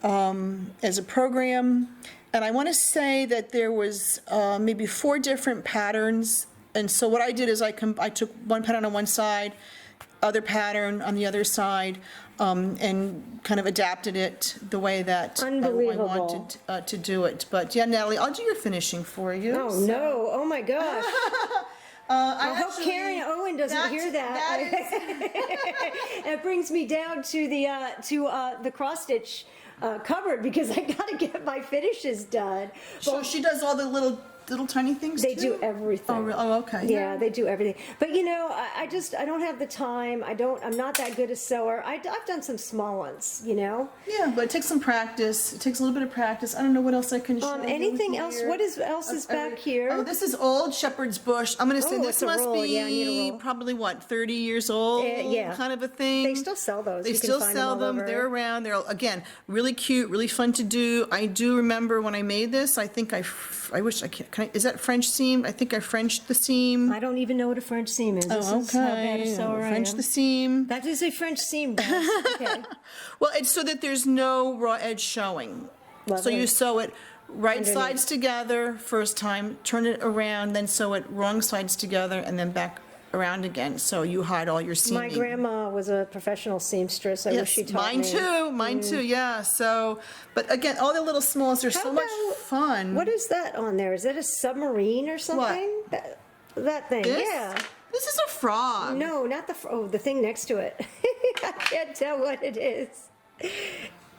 as a program. And I want to say that there was maybe 4 different patterns. And so what I did is I took one pattern on one side, other pattern on the other side, and kind of adapted it the way that I Unbelievable. wanted to do it. But yeah, Natalie, I'll do your finishing for you. Oh no! Oh my gosh! I hope actually- Karen Owen doesn't hear that. It brings me down to the cross stitch cupboard because I got to get my finishes done. So she does all the little little tiny things They too? do everything. Oh, really? Oh, okay. Yeah, they do everything. But you know, I don't have the time. I'm not that good a sewer. I've done some small ones, you know. Yeah, but it takes some practice. It takes a little bit of practice. I don't know what else I can show you Anything else? here. What else is back here? Oh, this is old shepherd's bush. I'm going to say Oh, this it's a must roll. be Yeah, I need a roll. probably, what, 30 years old? Yeah. Kind of a thing. They still sell those. They You can still find sell them all them. over. They're around. They're, again, really cute, really fun to do. I do remember when I made this, I think I wish I can is that French seam? I think I Frenched the seam. I don't even know what a French seam is. This Oh, is how bad a okay. sewer I French am. the seam. That is a French seam, guys. Okay. Well, it's so that there's no raw edge showing. So Lovely. you sew it right Underneath. sides together first time, turn it around, then sew it wrong sides together, and then back around again. So you hide all your seaming. My grandma was a professional seamstress. I wish she taught mine me. too. Mine too. Yeah. So, but again, all the little smalls, they're How so much about- fun. What is that on there? Is that a submarine or something? That thing. this? Yeah. This is a frog. No, not the thing next to it. I can't tell what it is.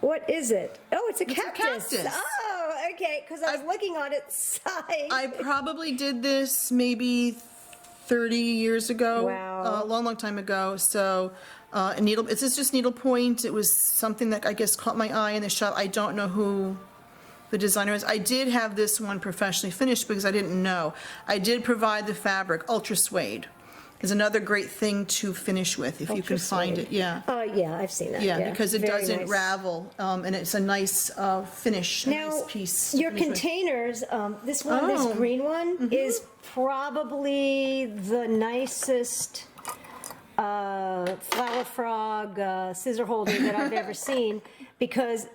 What is it? Oh, it's a cactus. cactus. Oh, okay. Because I was looking on its side. I probably did this maybe 30 years ago. Wow. A long, long time ago. So, this is just needlepoint. It was something that I guess caught my eye in the shop. I don't know who the designer is. I did have this one professionally finished because I didn't know. I did provide the fabric, ultra suede. Is another great thing to finish with if you can find it. Yeah. Yeah, I've seen that. Yeah, because it Very doesn't nice. ravel, and it's a nice finish, a Now, nice piece. to your finish with. containers, this Oh. green one, is probably the nicest flower frog scissor holder that I've ever seen because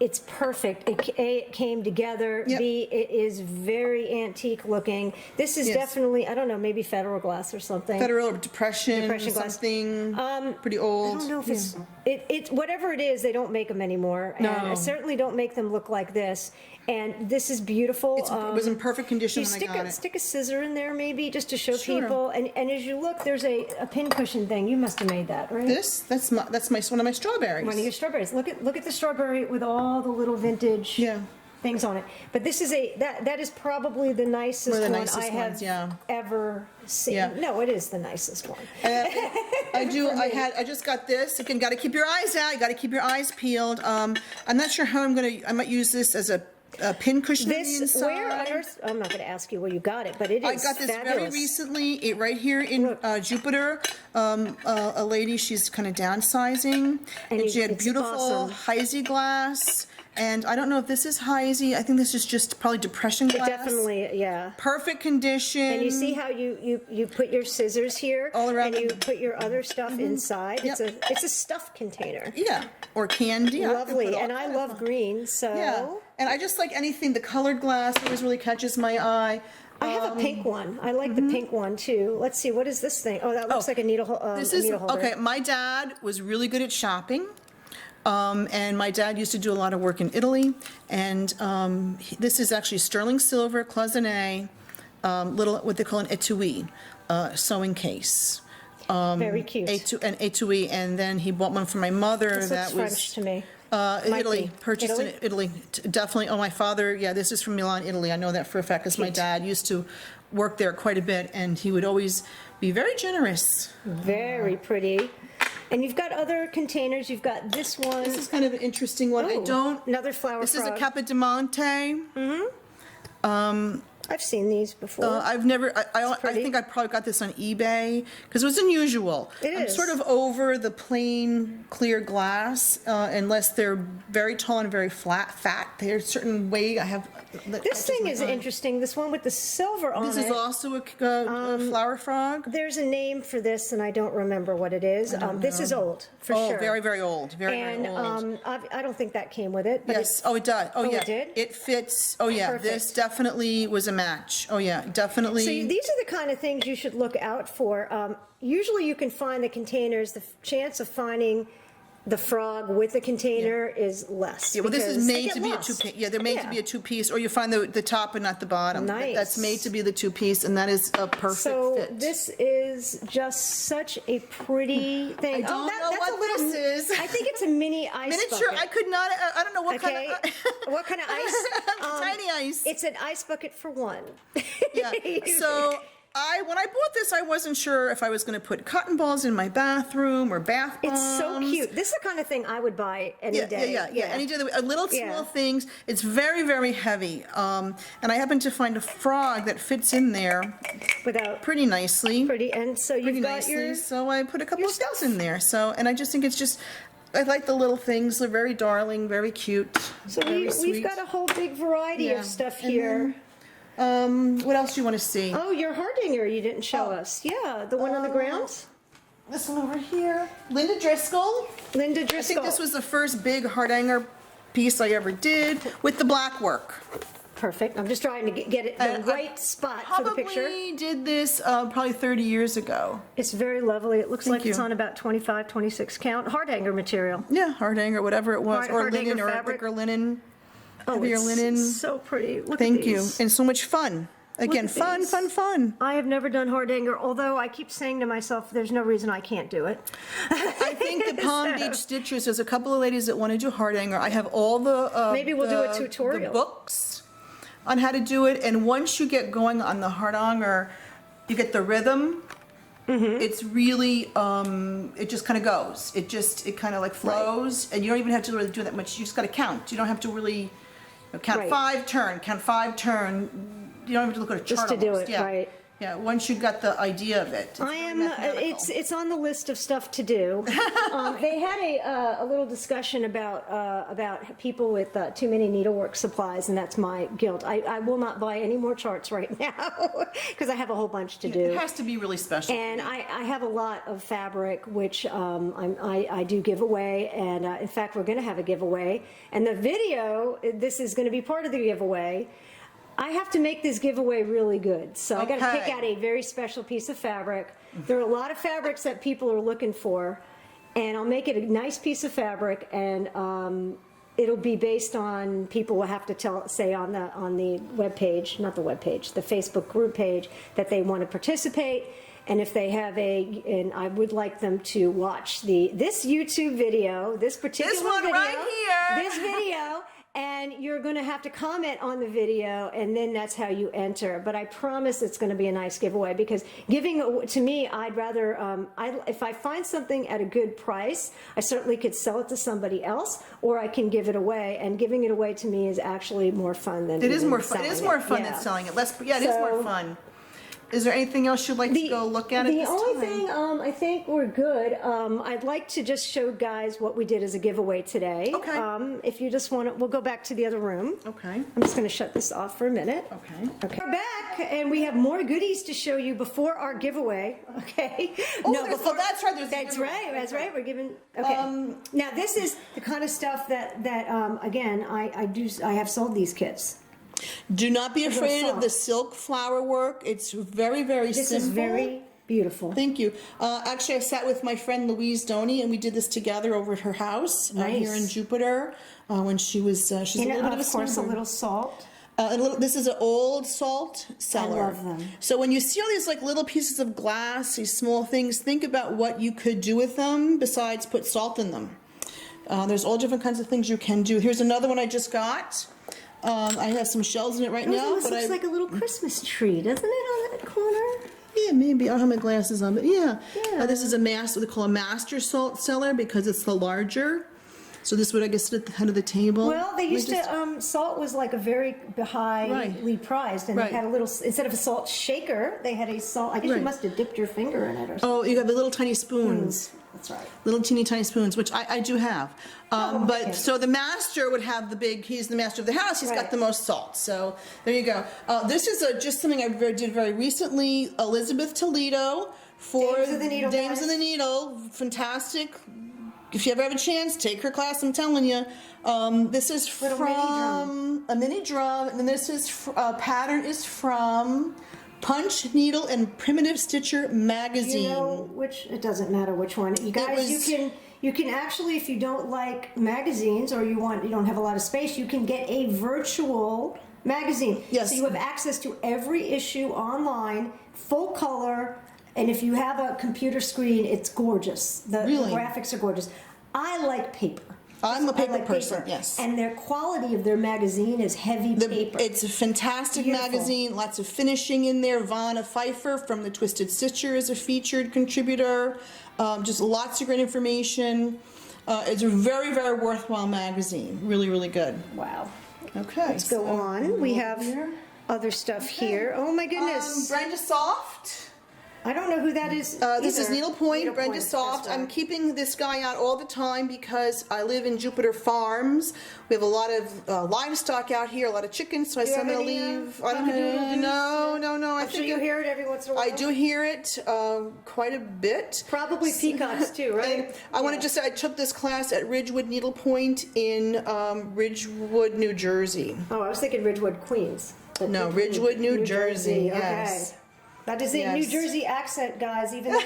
it's perfect. It came together. Yep. B, it is very antique looking. This is Yes. definitely, I don't know, maybe Federal glass or something. Federal or Depression glass. something pretty I old. don't know if it's whatever it is. They don't make them anymore, and I No. certainly don't make them look like this. And this is beautiful. It was in perfect condition You when I got it. stick a scissor in there maybe just to show Sure. people. And as you look, there's a pin cushion thing. You must have made that, right? That's one of my strawberries. One of your strawberries. Look at the strawberry with all the little vintage Yeah. things on it. But this is that is probably the nicest One of the one nicest I have ones, yeah. ever seen. Yeah. No, it is the nicest one. I do. I just got this. Again, got to keep your eyes out. You got to keep your eyes peeled. I'm not sure how I might use this as a pin cushion on the This, inside. where on earth, I'm not going to ask you where you got it, but it is I got this fabulous. very recently, right here in Jupiter. A lady, she's kind of downsizing, and she had it's beautiful awesome. Heisey glass. And I don't know if this is Heisey. I think this is just probably Depression glass. Definitely, yeah. Perfect condition. And you see how you put your scissors here, All around and you the- put your other stuff inside. Yep. It's a stuff container. Yeah, or candy. I can put Lovely, all and I kinds love of- green, so Yeah, and I just like anything. The colored glass always really catches my eye. I have a pink one. I like the pink one too. Let's see, what is this thing? Oh, that looks like a needle. This a is needle holder. okay. My dad was really good at shopping. And my dad used to do a lot of work in Italy, and this is actually sterling silver cloisonné, little what they call an etui, sewing case. Very cute. An etui, and then he bought one for my mother. This that looks was French to me. Might Italy, be. purchased in Italy. Definitely. Oh, my father. Yeah, this is from Milan, Italy. I know that for a fact because my Cute. dad used to work there quite a bit, and he would always be very generous. Very pretty. And you've got other containers. You've got this one. This is kind of an interesting one. I Ooh, don't. another flower This is a frog. Capodimonte. I've seen these before. I've never. I pretty. think I probably got this on eBay because it was unusual. It I'm is. sort of over the plain clear glass, unless they're very tall and very fat. There's a certain way I have. This thing is interesting. This one with the silver on This it. is also a flower frog. There's a name for this, and I don't remember what it is. This is old, for Oh, sure. very, very old. Very, And very old. I don't think that came with it. But Yes. Oh, it does. Oh, it yeah. did? It fits. Oh, yeah. Perfect. This definitely was a match. Oh, yeah. Definitely. So these are the kind of things you should look out for. Usually you can find the containers, the chance of finding the frog with the container is less. Yeah, well, this is because they made get to be a lost. two-piece. Yeah, they're made to Yeah. be a two-piece, or you find the top and not the bottom. Nice. That's made to be the two-piece, and that is a perfect So fit. this is just such a pretty thing. I don't know that's what a little, this is. I think it's a mini ice Miniature, bucket. I could not, I don't know what Okay, kind of. what kind of ice? Tiny ice. It's an ice bucket for one. Yeah, so when I bought this, I wasn't sure if I was gonna put cotton balls in my bathroom or bath bombs. It's so cute. This is the kind of thing I would buy any day. Yeah. Any day, little small Yeah. things. It's very, very heavy. And I happened to find a frog that fits in there Without pretty nicely. pretty, and so you've Pretty got nicely. your. So I put a couple your of things in there. So, and I just think it's just, I like the little things. They're very darling, very cute. So very we've sweet. got a whole big variety Yeah. of stuff And here. What else do you want to see? Oh, your hardinger you didn't show us. Yeah, the one on the ground. This one over here. Linda Driscoll. Linda I Driscoll. think this was the first big hardanger piece I ever did with the black work. Perfect. I'm just trying to get it I- the right spot for the picture. Probably did this probably 30 years ago. It's very lovely. It looks Thank like it's you. on about 25, 26 count. Hardanger material. Yeah, hardanger, whatever it was, or Hardanger linen, or fabric. thicker linen, Oh, heavier it's linen. so pretty. Look Thank at you, these. and so much fun. Again, at fun, these. fun. I have never done hardanger, although I keep saying to myself, there's no reason I can't do it. I think the Palm Beach Stitchers, there's a couple of ladies that want to do hardanger. I have all the Maybe we'll do a tutorial. the books on how to do it, and once you get going on the hardanger, you get the rhythm. Mm-hmm. It's really, it just kind of goes. It kind of like flows, and you don't even have to really do that much. You just got to count. You don't have to really count Right. 5 turn. You don't have to look at a chart Just to do almost. it, Yeah. right. Yeah, once you got the idea of it. I am. It's on the list of stuff to do. They had a little discussion about people with too many needlework supplies, and that's my guilt. I will not buy any more charts right now because I have a whole bunch to do. It has to be really special. And I have a lot of fabric, which I do give away, and in fact, we're going to have a giveaway. And the video, this is going to be part of the giveaway. I have to make this giveaway really good, so I got to pick Okay. out a very special piece of fabric. There are a lot of fabrics that people are looking for, and I'll make it a nice piece of fabric, and it'll be based on people will have to say on the web page, not the web page, the Facebook group page, that they want to participate. And if they have and I would like them to watch this YouTube video, this particular This one video, right here. this video, and you're going to have to comment on the video, and then that's how you enter. But I promise it's going to be a nice giveaway, because giving to me, I'd rather if I find something at a good price, I certainly could sell it to somebody else, or I can give it away. And giving it away to me is actually more fun than It is even more fun. It is selling more fun Yeah. than selling it. It is more So- fun. Is there anything else you'd like to go look at the this only time? thing, I think we're good. I'd like to just show guys what we did as a giveaway today. Okay. If you just want to, we'll go back to the other room. Okay. I'm just going to shut this off for a minute. Okay. Okay. We're back, and we have more goodies to show you before our giveaway. Okay. Oh, that's right, there's a That's giveaway. right. That's right. We're giving. Okay. Now this is the kind of stuff that again I have sold these kits. Do not be afraid of soft. the silk flower work. It's very, very This simple. is very beautiful. Thank you. Actually, I sat with my friend Louise Doney, and we did this together over at her house here in Nice. Jupiter when she was. She's And a little bit of of course, a snowbird. little salt. This is an old salt cellar. love them. So when you see all these like little pieces of glass, these small things, think about what you could do with them besides put salt in them. There's all different kinds of things you can do. Here's another one I just got. I have some shells in it right It now. almost but looks like a little Christmas tree, doesn't it, on that corner? Yeah, maybe. I don't have my glasses on, but yeah. Yeah. This is what they call a master salt cellar because it's the larger. So this would, I guess, sit at the head of the table. Well, they used just- to, salt was like a very highly prized, and Right. they had a little, instead of a salt shaker, they had a salt, I guess you Right. must have dipped your finger in it or something. Oh, you got the little tiny spoons. That's right. Little teeny tiny spoons, which I do have. But okay. so the master would have he's the master of the house, he's got Right. the most salt. So there you go. This is just something I did very recently. Elizabeth Toledo for Dames of the Needle, Dames guys. of the Needle. Fantastic. If you ever have a chance, take her class, I'm telling you. This is Little mini drum. from a mini drum, and then this is pattern is from Punch, Needle, and Primitive Stitcher magazine. You know which, it doesn't matter which one. You guys, you can actually, if you don't like magazines or you don't have a lot of space, you can get a virtual magazine. Yes. So you have access to every issue online, full color, and if you have a computer screen, it's gorgeous. The graphics are gorgeous. I like paper. I'm a paper like person, paper. yes. And their quality of their magazine is heavy paper. It's a fantastic Beautiful. magazine, lots of finishing in there. Vanna Pfeiffer from the Twisted Stitcher is a featured contributor. Just lots of great information. It's a very, very worthwhile magazine. Really, really good. Wow. Okay. Let's go on. We have other stuff here. Oh my goodness. Brenda Soft. I don't know who that is. This is either. Needlepoint, Brenda Soft. That's I'm keeping this guy out all the time because I live in Jupiter Farms. We have a lot of livestock out here, a lot of chickens, so I said I'm going to leave. I don't know. No. I'm sure you hear it every once in a while. I do hear it quite a bit. Probably peacocks too, right? I want to just say I took this class at Ridgewood Needlepoint in Ridgewood, New Jersey. Oh, I was thinking Ridgewood, Queens. But No, Ridgewood, New Jersey. Yes. Okay. That is a New Jersey accent, guys. Even though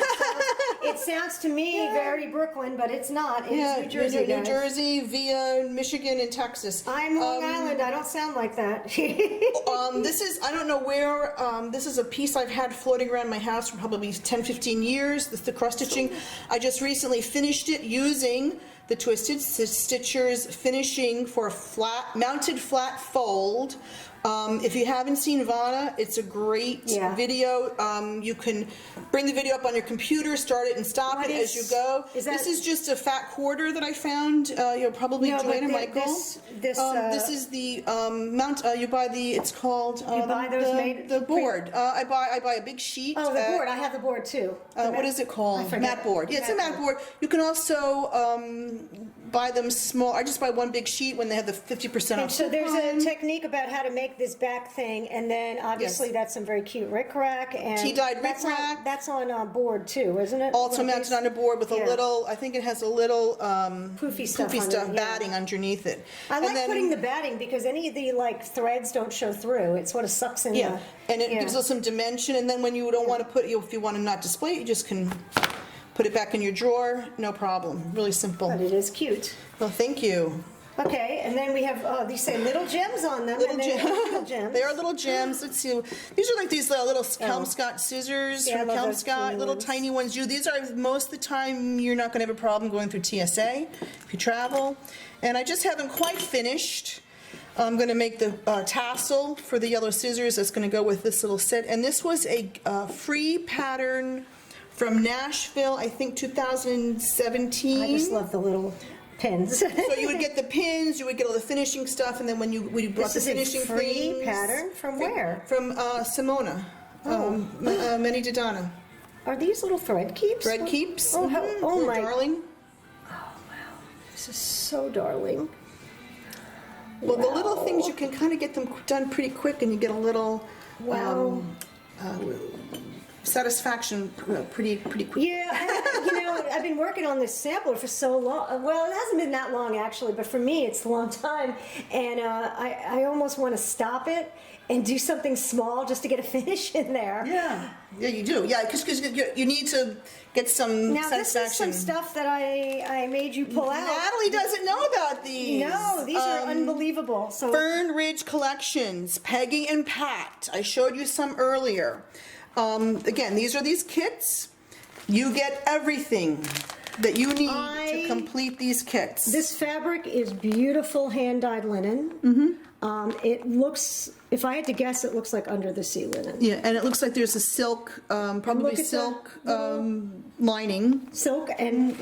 it sounds to me very Brooklyn, but it's not. It's New Jersey, New guys. Jersey via Michigan and Texas. I'm Long Island. I don't sound like that. This is, I don't know where, this is a piece I've had floating around my house for probably 10, 15 years. This is the cross stitching. I just recently finished it using the Twisted Stitchers finishing for a mounted flat fold. If you haven't seen Vanna, it's a great video. You can bring the video up on your computer, start it and stop it as you go. This is just a fat quarter that I found. You'll probably Joanna Michael. This is the mount. You buy the. It's called. You buy those made the board. I buy a big sheet. Oh, the board. I have the board too. What is it called? Mat board. Yeah, it's a mat board. You can also buy them small. I just buy one big sheet when they have the 50% off. So there's a technique about how to make this back thing, and then obviously that's some very cute rickrack and tea-dyed rickrack. That's on board too, isn't it? Also mounted on a board with a little. I think it has a little poofy stuff batting underneath it. I like putting the batting because any of the threads don't show through. It sort of sucks in. Yeah, and it gives us some dimension. And then when you don't want to put, if you want to not display it, you just can put it back in your drawer. No problem. Really simple. But it is cute. Well, thank you. Okay, and then we have these say little gems on them. Little gems. They are little gems. Let's see. These are like these little Kelmscott scissors from Kelmscott, little tiny ones. These are most of the time you're not going to have a problem going through TSA if you travel. And I just haven't quite finished. I'm going to make the tassel for the yellow scissors that's going to go with this little set. And this was a free pattern from Nashville, I think 2017. I just love the little pins. So you would get the pins, you would get all the finishing stuff, and then when we brought the finishing This is a free things, pattern? From where? From Simona, Many Didana. Are these little thread keeps? Thread keeps. Oh, oh my. Darling. Oh, wow. This is so darling. Well, the little things, you can kind of get them done pretty quick, and you get a little satisfaction pretty quick. Yeah, I've been working on this sampler for so long. Well, it hasn't been that long actually, but for me it's a long time, and I almost want to stop it and do something small just to get a finish in there. Yeah, you do. Yeah, because you need to get some now, satisfaction. This is some stuff that I made you pull out. Natalie doesn't know about these. No, these are unbelievable. So Fern Ridge Collections, Peggy and Pat. I showed you some earlier. Again, these are these kits. You get everything that you need to complete these kits. This fabric is beautiful hand-dyed linen. It looks, if I had to guess, it looks like under the sea linen. Yeah, and it looks like there's a silk, probably silk lining. Silk, and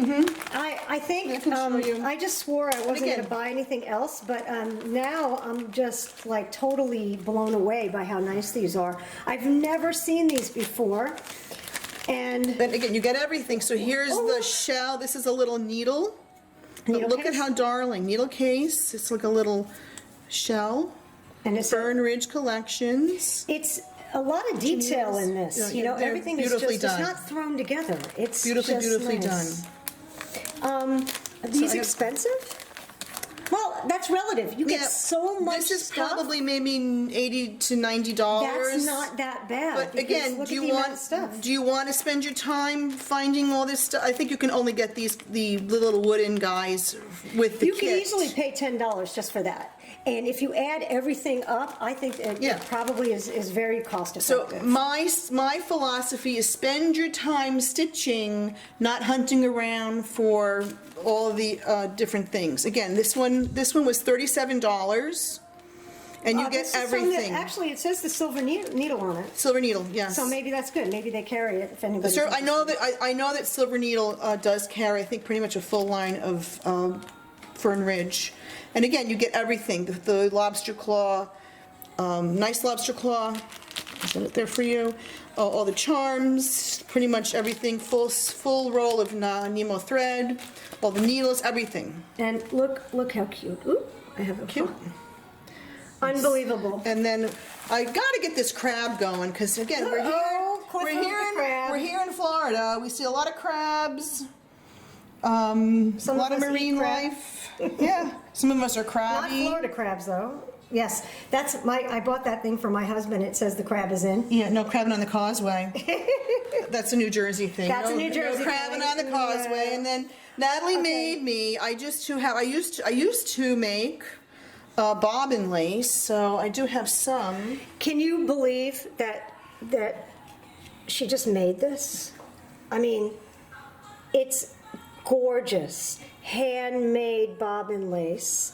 I think, I just swore I wasn't going to buy anything else, but now I'm just like totally blown away by how nice these are. I've never seen these before. And then again, you get everything. So here's the shell. This is a little needle. But look at how darling. Needle case. It's like a little shell. And it's Fern Ridge Collections. It's a lot of detail in this. Everything is just, it's not thrown together. It's beautifully done. Are these expensive? Well, Well, that's relative. You get Yeah, so much This is stuff. probably maybe $80 to $90. That's not that bad. But because again, look do at you the amount want of stuff. do you want to spend your time finding all this stuff? I think you can only get the little wooden guys with the You kit. can easily pay $10 just for that. And if you add everything up, I think it Yeah. probably is very cost So effective. my philosophy is spend your time stitching, not hunting around for all the different things. Again, this one was $37, and you get This is from the- everything. actually, it says the silver needle on it. Silver Needle, yes. So maybe that's good. Maybe they carry it if anybody's Sir, I know interested. that I know that Silver Needle does carry, I think, pretty much a full line of Fern Ridge, and again, you get everything. The lobster claw, nice lobster claw. Is that it there for you? All the charms, pretty much everything. Full roll of Nemo thread, all the needles, everything. And look how cute. Ooh, I have a Cute. Unbelievable. And then I gotta get this crab going because again Uh-oh, Cliff with the crab. we're here in Florida. We see a lot of crabs. A lot of us eat marine crab. life. Yeah, some of us are Not crabby. Florida crabs, though. Yes, I bought that thing for my husband. It says the crab is in. Yeah, no crabbing on the causeway. That's a New Jersey thing. That's a No- New Jersey No crabbing thing. on the causeway. Yeah. And then Natalie Okay. made me. I used to make bobbin lace, so I do have some. Can you believe that she just made this? I mean, it's gorgeous, handmade bobbin lace.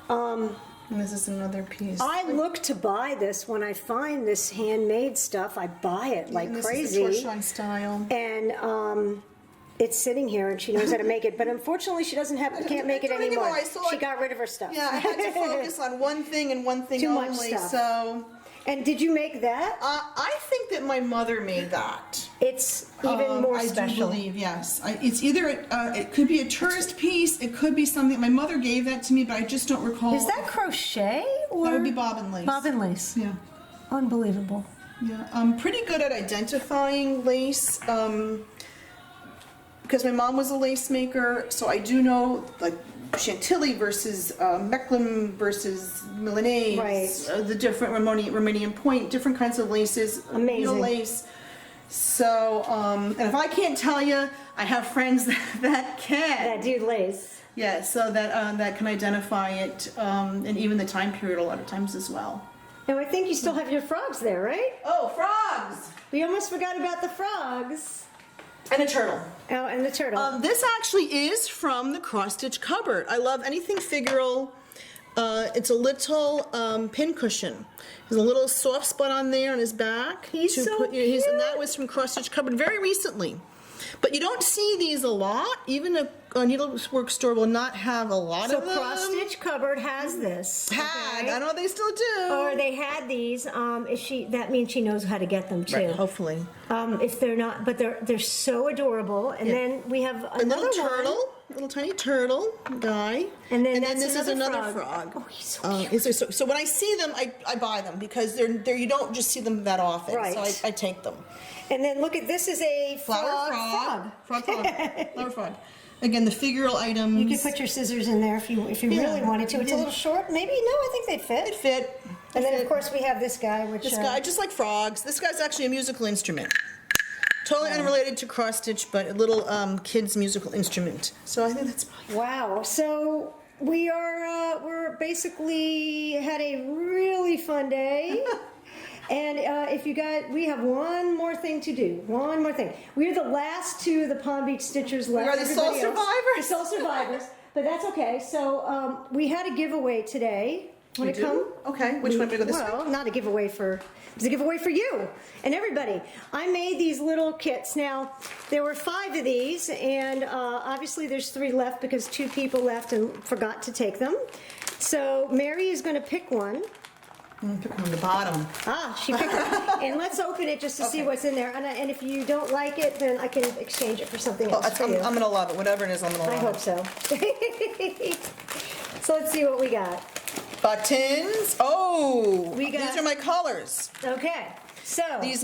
And this is another piece. I look to buy this when I find this handmade stuff. I buy it like And this crazy. is the torchon style. And it's sitting here, and she knows how to make it. But unfortunately, she can't make it don't anymore. anymore. I saw She it. got rid of her stuff. Yeah, I had to focus on one thing and one thing Too much only. stuff. So And did you make that? I think that my mother made that. It's even more I special. do believe, yes. It's either it could be a tourist piece. It could be something. My mother gave that to me, but I just don't recall. Is that crochet or That would be bobbin lace. bobbin lace? Yeah. Unbelievable. Yeah, I'm pretty good at identifying lace because my mom was a lace maker, so I do know like Chantilly versus Mechlin versus Milanese, Right. The different Romanian point, different kinds of laces, Amazing. lace. So, and if I can't tell you, I have friends that can. That dude lace. Yeah, so that can identify it, and even the time period a lot of times as well. Now I think you still have your frogs there, right? Oh, frogs! We almost forgot about the frogs. And a turtle. Oh, and the turtle. This actually is from the cross-stitch cupboard. I love anything figural. It's a little pin cushion. There's a little soft spot on there on his back. He's so and that was from cross-stitch cupboard very recently. But you don't see these a lot. Even a needlework store will not have a lot So of them. Cross Stitch Cupboard has this. Had. okay? I don't know if they still do. Or they had these. That means she knows how to get them too. Right, hopefully. If they're not, but they're so adorable. And Yeah. then we have A another little one. turtle, little tiny turtle guy. And then that's this is another another frog. frog. Oh, he's so cute. So when I see them, I buy them because they're you don't just see them that often. Right. So I take them. And then look at this is a Flower frog. Flower frog. Again, the figural items. You could put your scissors in there if you Yeah. really wanted to. It's a Yeah. little short. Maybe no, I think they'd fit. It fit. And then It of course we have this guy, which This guy, just like frogs. This guy's actually a musical instrument. Totally unrelated to cross stitch, but a little kid's musical instrument. So I think that's probably. wow. So we're basically had a really fun day. And if you guys, we have one more thing to do. One more thing. We're the last two of the Palm Beach Stitchers left. We are the sole Everybody else- survivors. The sole survivors. But that's okay. So we had a giveaway today. Want to come? Okay, which one? We go this way? Well, not a giveaway for. It's a giveaway for you and everybody. I made these little kits. Now, there were 5 of these, and obviously there's 3 left because 2 people left and forgot to take them. So Mary is going to pick one. Pick on the bottom. She picked it. And let's open it just to see Okay. what's in there. And if you don't like it, then I can exchange it for something else for you. I'm gonna love it. Whatever it is, I'm gonna love I it. hope so. So let's see what we got. Buttons. Oh, We got- these are my colors. Okay. So this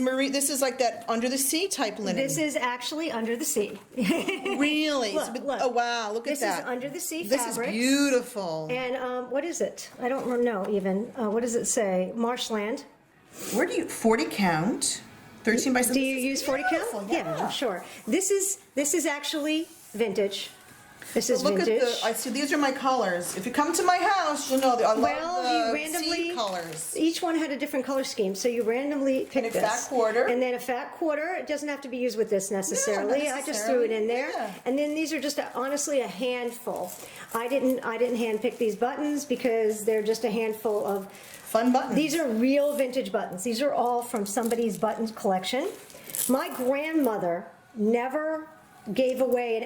is like that under the sea type linen. this is actually under the sea. Really? Look, look. Oh wow, look at that. This is under the sea This fabrics. is beautiful. And what is it? I don't know even. What does it say? Marshland. Where do you 40 count? 13 by 7. Do you use 40 count? Beautiful, yeah. Sure. This is actually vintage. This is Look vintage. at I see these are my colors. If you come to my house, you'll know that I love Well, the you randomly sea colors. Each one had a different color scheme, so you randomly pick And a this. fat quarter. And then a fat quarter. It doesn't have to be used with this necessarily. I just threw it in there. Yeah. And then these are just honestly a handful. I didn't hand pick these buttons because they're just a handful of Fun buttons. These are real vintage buttons. These are all from somebody's buttons collection. My grandmother never gave away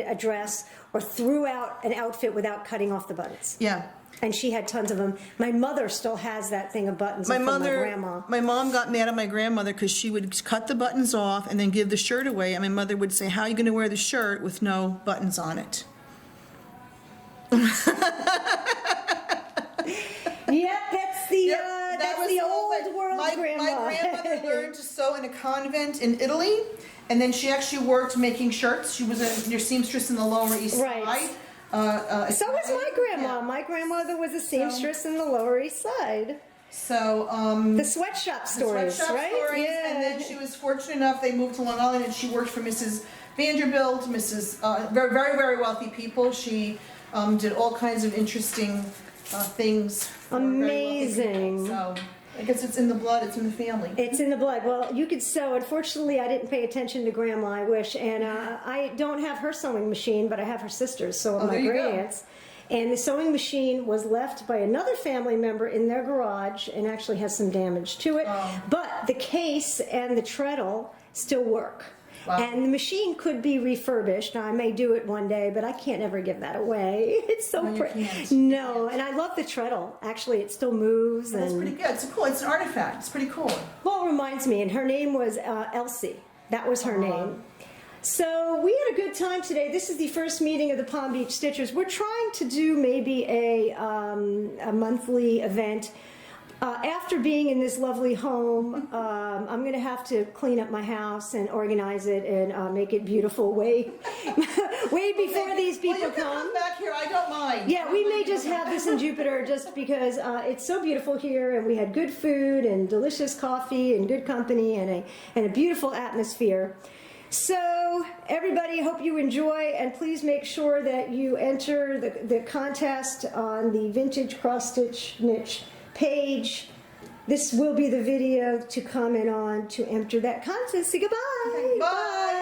a dress or threw out an outfit without cutting off the buttons. Yeah. And she had tons of them. My mother still has that thing of buttons from my grandma. My mom got mad at my grandmother because she would cut the buttons off and then give the shirt away. And my mother would say, "How are you going to wear the shirt with no buttons on it?" Yep, that's the old world grandma. My grandmother learned to sew in a convent in Italy, and then she actually worked making shirts. She was a seamstress in the Lower East Right. Side. So was my grandma. Yeah. My grandmother was a seamstress in the Lower East Side. So The sweatshop stories, sweatshop right? stories, Yeah. and then she was fortunate enough they moved to Long Island, and she worked for Mrs. Vanderbilt, very very very wealthy people. She did all kinds of interesting things. for very wealthy people. Amazing. So I guess it's in the blood. It's in the family. It's in the blood. Well, you could sew. Unfortunately, I didn't pay attention to Grandma. I wish, and I don't have her sewing machine, but I have her sister's. So my there you go. great aunts. And the sewing machine was left by another family member in their garage, and actually has some damage to it. Oh. But the case and the treadle still work. Wow. And the machine could be refurbished. Now, I may do it one day, but I can't ever give that away. It's so No, you pretty. can't. No, and I love the treadle. Actually, it still moves. That's and pretty good. It's cool. It's an artifact. It's pretty cool. Well, it reminds me, and her name was Elsie. That was her name. So we had a good time today. This is the first meeting of the Palm Beach Stitchers. We're trying to do maybe a monthly event. After being in this lovely home, I'm going to have to clean up my house and organize it and make it beautiful way before these people Well, you can come. back here. I don't mind. Yeah, we may just have this in Jupiter just because it's so beautiful here, and we had good food and delicious coffee and good company and a beautiful atmosphere. So everybody, hope you enjoy, and please make sure that you enter the contest on the Vintage Cross Stitch Niche page. This will be the video to comment on to enter that contest. Say goodbye. Bye.